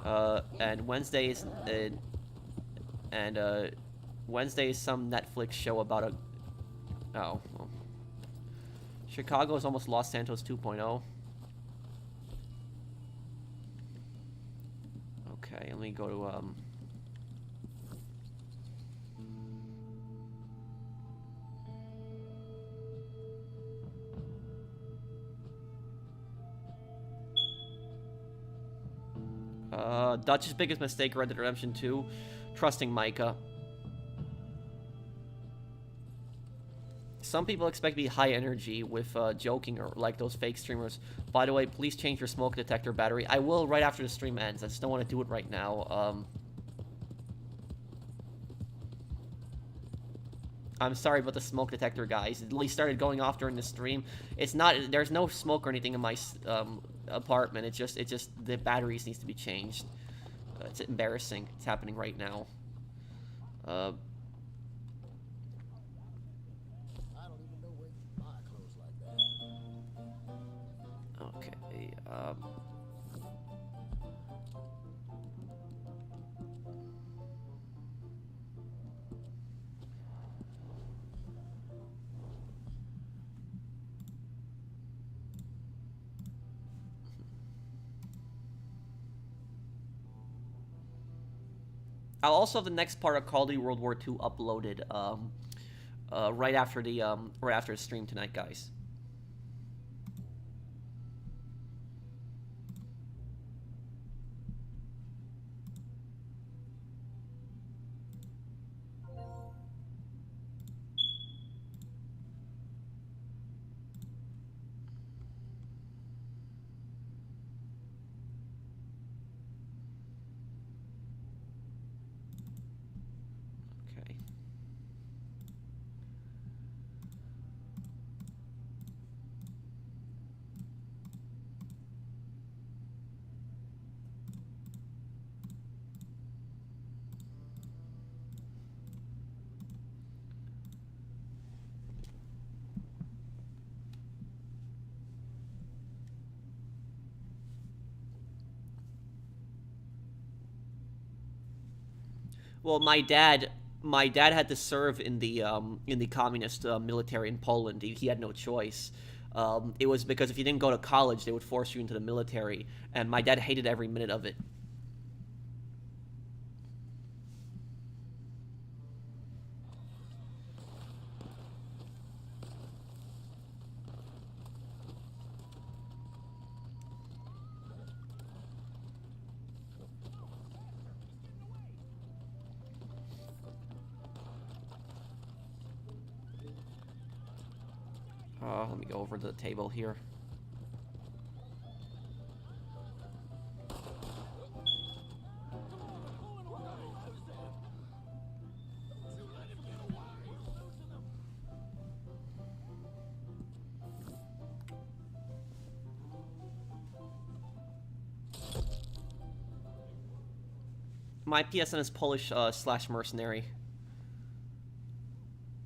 And Wednesday is Wednesday is some Netflix show about a. Oh. Well. Chicago is almost Los Santos 2.0. Okay, let me go to Dutch's biggest mistake, Red Dead Redemption 2, trusting Micah. Some people expect to be high energy with joking or like those fake streamers. By the way, please change your smoke detector battery. I will right after the stream ends. I just don't want to do it right now. I'm sorry about the smoke detector, guys. It at least started going off during the stream. It's not. There's no smoke or anything in my apartment. It's just the batteries needs to be changed. It's embarrassing. It's happening right now. I don't even know where you buy clothes like that. Okay. I'll also have the next part of Call of Duty World War II uploaded right after the stream tonight, guys. Well, my dad had to serve in the communist military in Poland. He had no choice. It was because if you didn't go to college, they would force you into the military, and my dad hated every minute of it. Let me go over to the table here. My PSN is Polish / mercenary.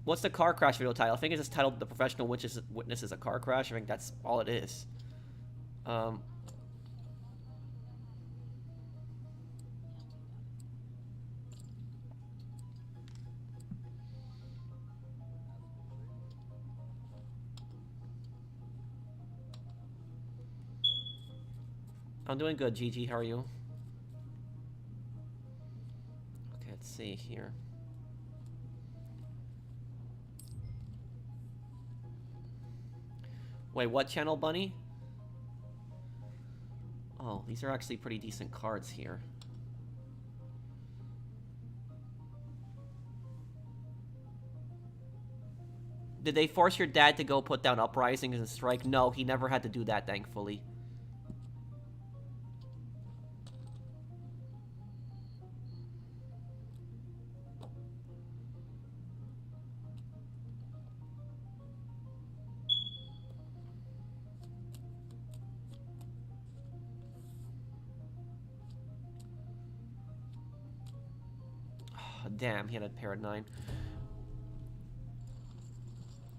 What's the car crash video title? I think it's just titled "The Professional Witness is a Car Crash." I think that's all it is. I'm doing good, Gigi. How are you? Okay, let's see here. Wait, what channel, Bunny? Oh, these are actually pretty decent cards here. Did they force your dad to go put down uprisings and strike? No, he never had to do that, thankfully. Damn, he had a pair of 9.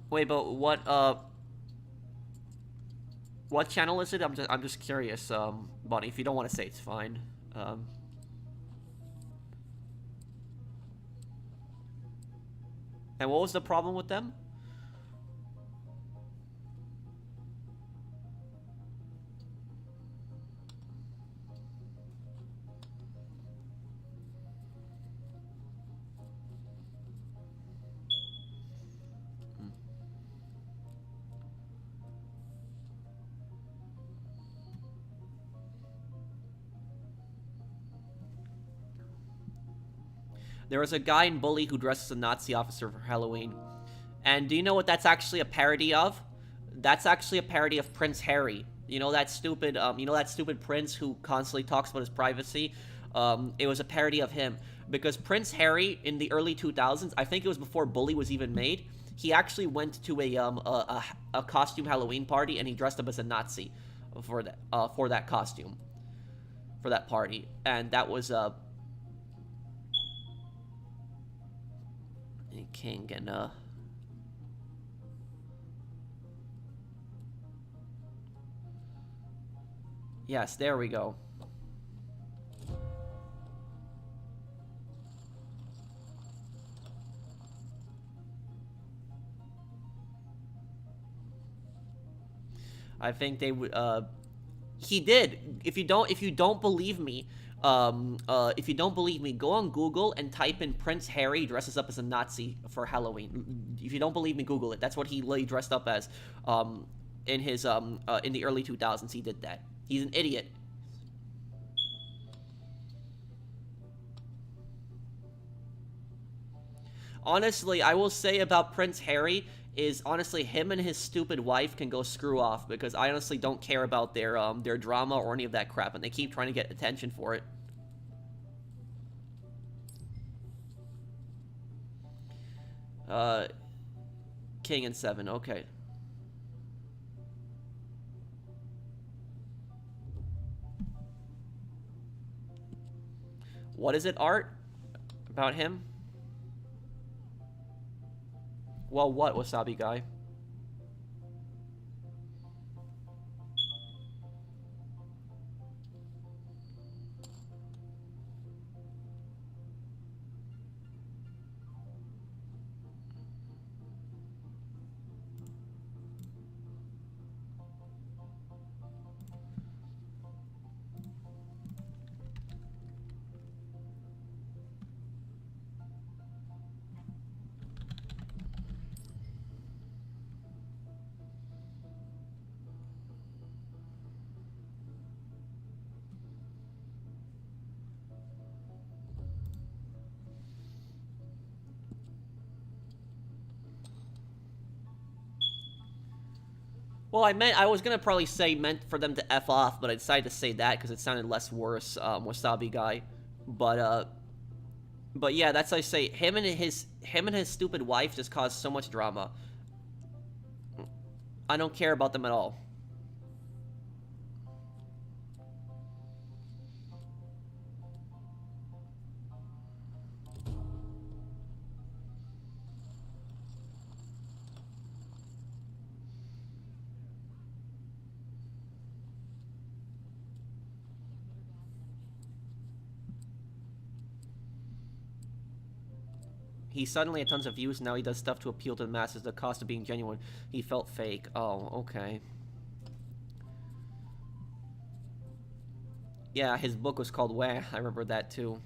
Wait, but what, What channel is it? I'm just curious, Bunny. If you don't want to say, it's fine. And what was the problem with them? There was a guy in Bully who dressed as a Nazi officer for Halloween. And do you know what that's actually a parody of? That's actually a parody of Prince Harry. You know that stupid prince who constantly talks about his privacy? It was a parody of him. Because Prince Harry, in the early 2000s, I think it was before Bully was even made, he actually went to a costume Halloween party, and he dressed up as a Nazi for that costume. For that party. And that was, King and yes, there we go. I think they would he did. If you don't believe me, go on Google and type in Prince Harry dresses up as a Nazi for Halloween. If you don't believe me, Google it. That's what he literally dressed up as in the early 2000s. He did that. He's an idiot. Honestly, I will say about Prince Harry is honestly him and his stupid wife can go screw off, because I honestly don't care about their drama or any of that crap, and they keep trying to get attention for it. King and 7, okay. What is it, Art? About him? Well, what, Wasabi Guy? Well, I was gonna probably say meant for them to F off, but I decided to say that because it sounded less worse, Wasabi Guy. But yeah, that's I say, him and his stupid wife just caused so much drama. I don't care about them at all. He suddenly had tons of views, and now he does stuff to appeal to the masses. The cost of being genuine. He felt fake. Oh, okay. Yeah, his book was called Wah. I remember that too.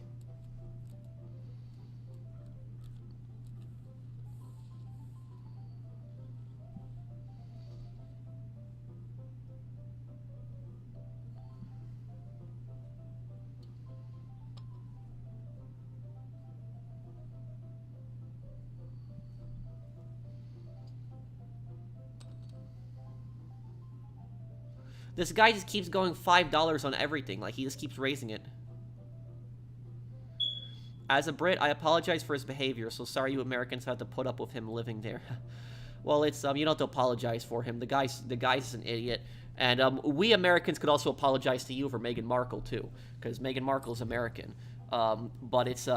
This guy just keeps going $5 on everything. Like, he just keeps raising it. As a Brit, I apologize for his behavior, so sorry you Americans had to put up with him living there. Well, it's, you don't have to apologize for him. The guy's an idiot. And, we Americans could also apologize to you for Meghan Markle, too. Because Meghan Markle's American. But it's,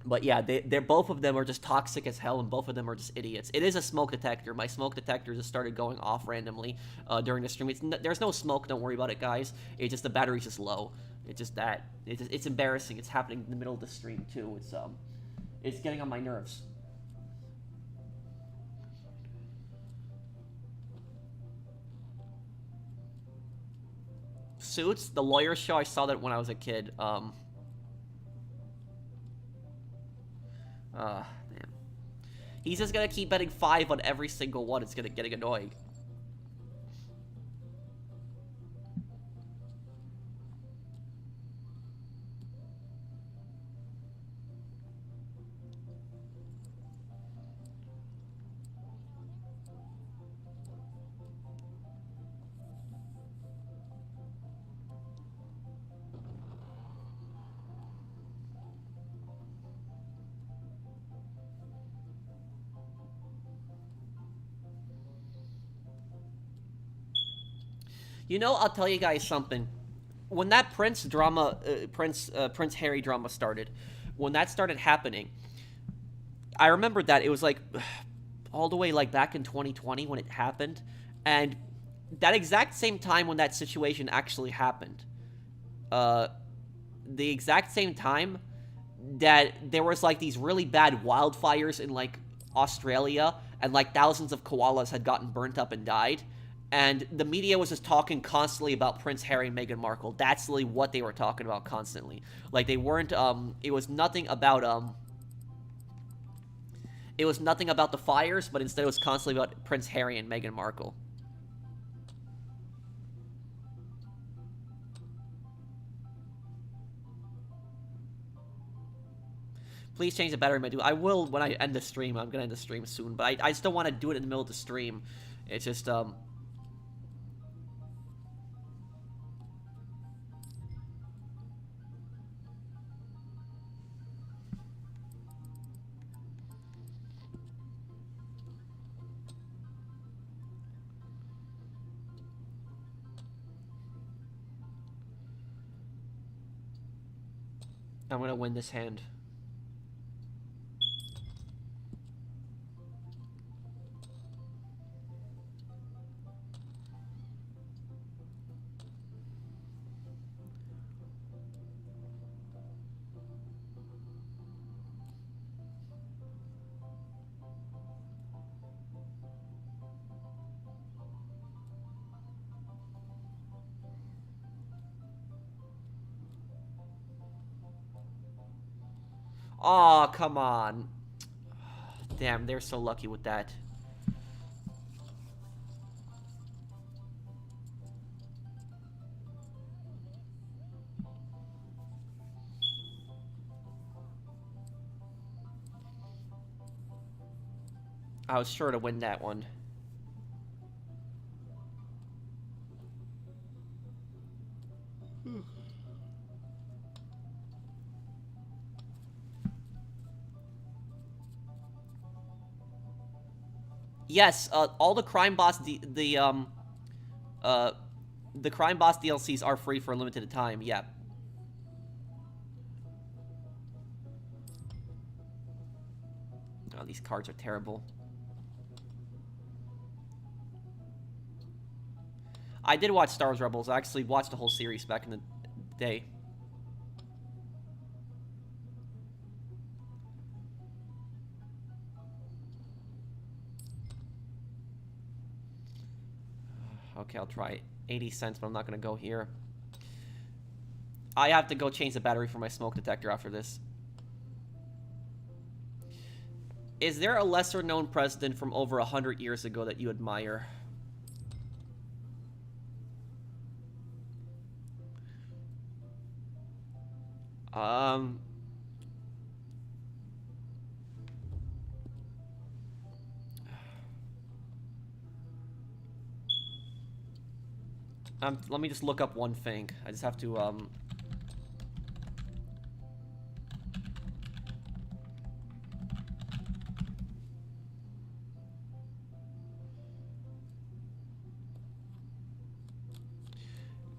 But yeah, they're both of them are just toxic as hell, and both of them are just idiots. It is a smoke detector. My smoke detector just started going off randomly during the stream. There's no smoke. Don't worry about it, guys. It's just the battery's just low. It's just that. It's embarrassing. It's happening in the middle of the stream too. It's getting on my nerves. Suits, the lawyer show. I saw that when I was a kid. Man. He's just gonna keep betting 5 on every single one. It's getting annoying. You know, I'll tell you guys something. When that Prince drama, Prince Harry drama started, when that started happening, I remember that it was like all the way like back in 2020 when it happened, and that exact same time when that situation actually happened, the exact same time that there was like these really bad wildfires in like Australia, and like thousands of koalas had gotten burnt up and died. And the media was just talking constantly about Prince Harry and Meghan Markle. That's really what they were talking about constantly. Like, they weren't, it was nothing about the fires, but instead it was constantly about Prince Harry and Meghan Markle. Please change the battery, my dude. I will when I end the stream. I'm gonna end the stream soon, but I still want to do it in the middle of the stream. It's just, I'm gonna win this hand. Aw, oh, come on. Damn, they're so lucky with that. I was sure to win that one. Yes, all the Crime Boss the Crime Boss DLCs are free for a limited time. Yeah. Oh, these cards are terrible. I did watch Star Wars Rebels. I actually watched the whole series back in the day. Okay, I'll try 80 cents, but I'm not going to go here. I have to go change the battery for my smoke detector after this. Is there a lesser-known president from over 100 years ago that you admire? Let me just look up one thing. I just have to,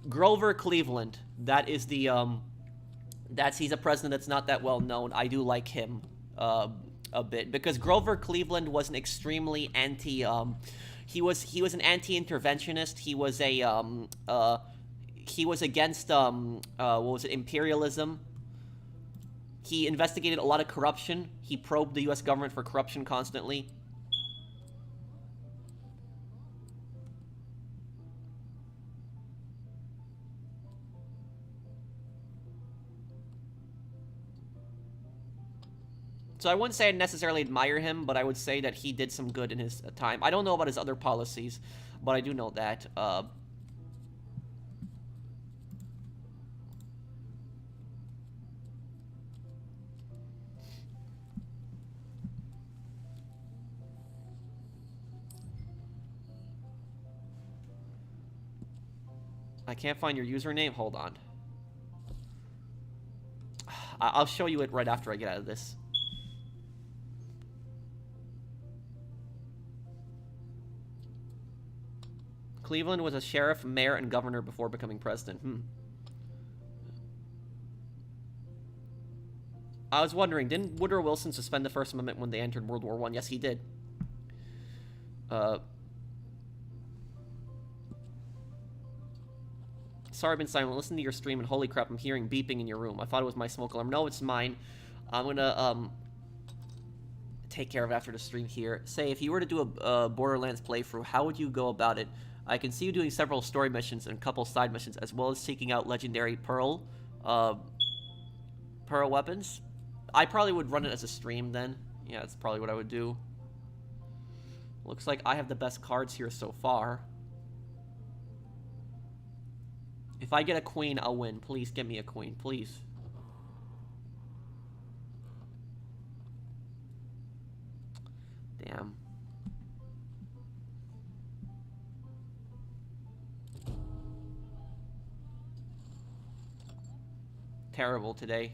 Grover Cleveland. That is the He's a president that's not that well known. I do like him a bit because Grover Cleveland was an extremely he was an anti-interventionist. He was against what was it, imperialism. He investigated a lot of corruption. He probed the U.S. government for corruption constantly. So I wouldn't say I necessarily admire him, but I would say that he did some good in his time. I don't know about his other policies, but I do know that. I can't find your username. Hold on. I'll show you it right after I get out of this. Cleveland was a sheriff, mayor, and governor before becoming president. I was wondering, didn't Woodrow Wilson suspend the First Amendment when they entered World War I? Yes, he did. Sorry I've been silent. Listen to your stream, and holy crap, I'm hearing beeping in your room. I thought it was my smoke alarm. No, it's mine. I'm gonna, take care of it after the stream here. Say, if you were to do a Borderlands playthrough, how would you go about it? I can see you doing several story missions and a couple side missions, as well as seeking out legendary pearl weapons. I probably would run it as a stream then. Yeah, that's probably what I would do. Looks like I have the best cards here so far. If I get a queen, I'll win. Please get me a queen, please. Damn. Terrible today.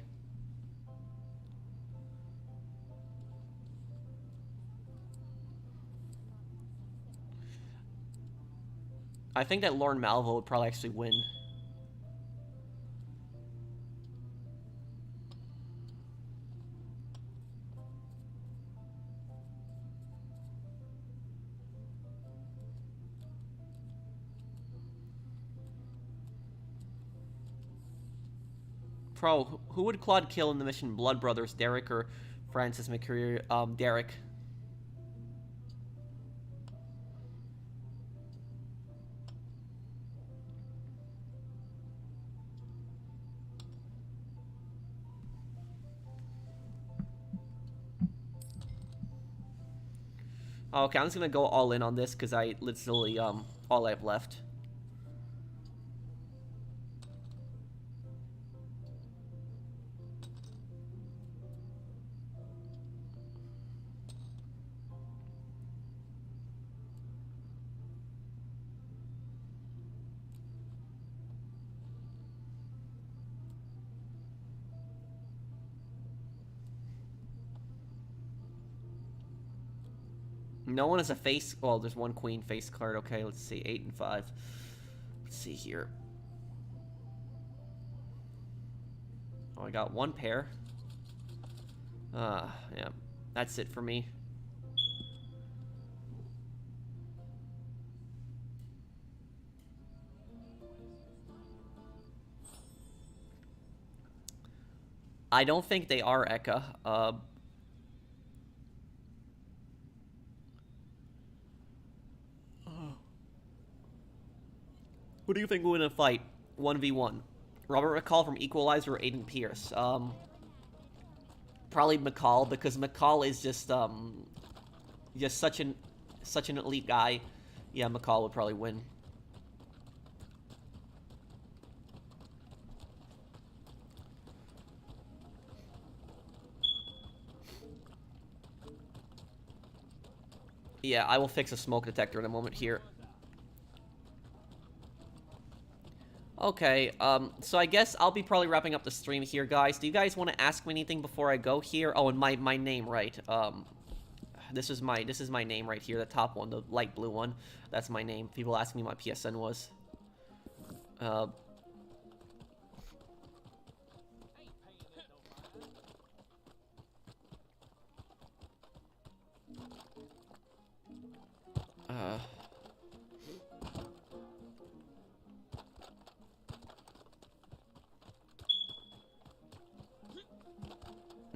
I think that Lorne Malvo would probably actually win. Pro, who would Claude kill in the mission Blood Brothers, Derek or Francis McCreary? Derek. Okay, I'm just gonna go all in on this because I literally all I have left. No one has a face. Well, there's one queen face card. Okay, let's see. 8 and 5. Let's see here. Oh, I got one pair. Yeah. That's it for me. I don't think they are Eka. Who do you think will win a fight? 1v1. Robert McCall from Equalizer or Aiden Pierce? Probably McCall, because McCall is just such an elite guy. Yeah, McCall would probably win. Yeah, I will fix a smoke detector in a moment here. Okay, so I guess I'll be probably wrapping up the stream here, guys. Do you guys want to ask me anything before I go here? Oh, and my name, right? This is my name right here, the top one, the light blue one. That's my name. People ask me what my PSN was.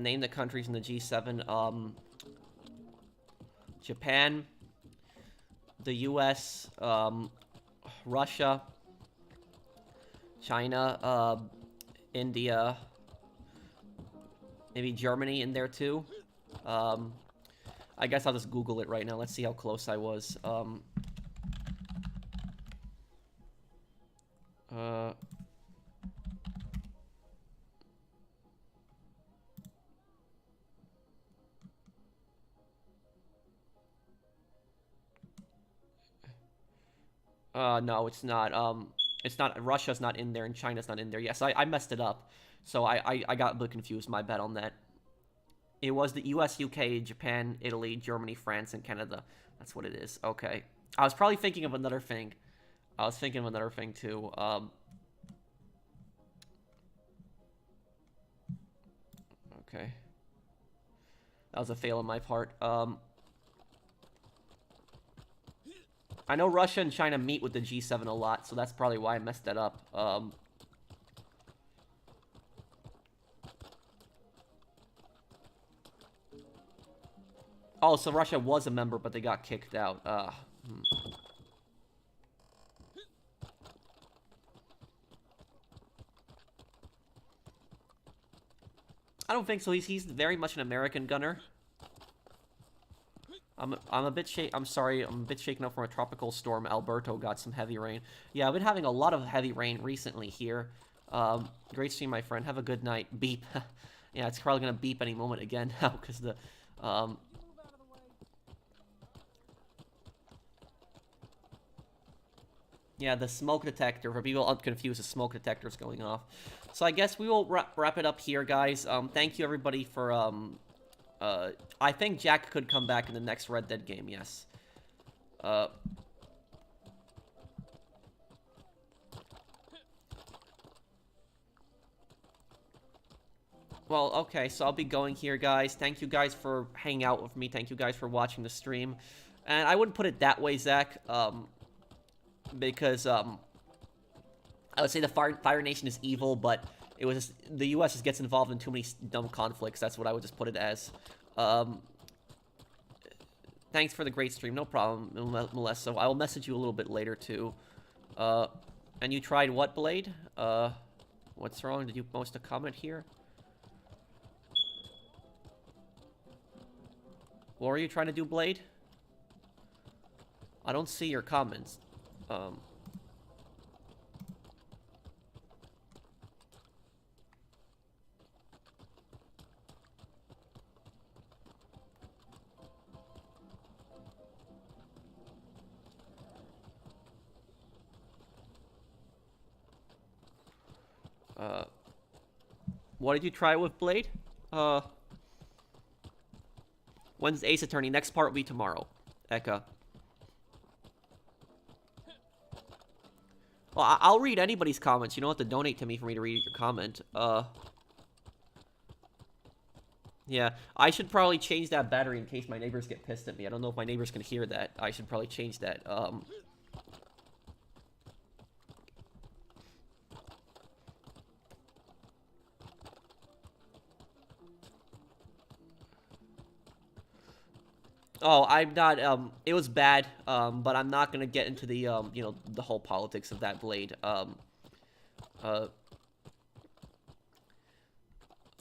Name the countries in the G7. Japan, the US, Russia, China, India, maybe Germany in there too. I guess I'll just Google it right now. Let's see how close I was. No, it's not. It's not. Russia's not in there, and China's not in there. Yes, I messed it up. So I got a bit confused. My bad on that. It was the US, UK, Japan, Italy, Germany, France, and Canada. That's what it is. Okay. I was probably thinking of another thing. I was thinking of another thing, too. Okay. That was a fail on my part. I know Russia and China meet with the G7 a lot, so that's probably why I messed that up. Oh, so Russia was a member, but they got kicked out. I don't think so. He's very much an American gunner. I'm a bit I'm sorry, I'm a bit shaken up from a tropical storm. Alberto got some heavy rain. Yeah, I've been having a lot of heavy rain recently here. Great seeing my friend. Have a good night. Beep. Yeah, it's probably gonna beep any moment again now because the yeah, the smoke detector, for people unconfused, the smoke detector is going off. So I guess we will wrap it up here, guys. Thank you, everybody, for, I think Jack could come back in the next Red Dead game, yes. Well, okay, so I'll be going here, guys. Thank you guys for hanging out with me. Thank you guys for watching the stream. And I wouldn't put it that way, Zach, because, I would say the Fire Nation is evil, but it was just, the U.S. just gets involved in too many dumb conflicts. That's what I would just put it as. Thanks for the great stream. No problem, Melissa. I will message you a little bit later, too. And you tried what, Blade? What's wrong? Did you post a comment here? What were you trying to do, Blade? I don't see your comments. What did you try with, Blade? When's Ace Attorney? Next part will be tomorrow. Eka. Well, I'll read anybody's comments. You don't have to donate to me for me to read your comment. Yeah, I should probably change that battery in case my neighbors get pissed at me. I don't know if my neighbors can hear that. I should probably change that. Oh, I'm not, it was bad, but I'm not gonna get into the, you know, the whole politics of that, Blade.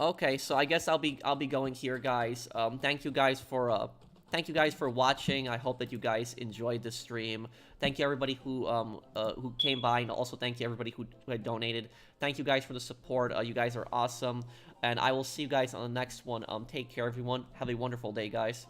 Okay, so I guess I'll be going here, guys. Thank you guys for watching. I hope that you guys enjoyed the stream. Thank you everybody who came by, and also thank you everybody who had donated. Thank you guys for the support. You guys are awesome, and I will see you guys on the next one. Take care, everyone. Have a wonderful day, guys.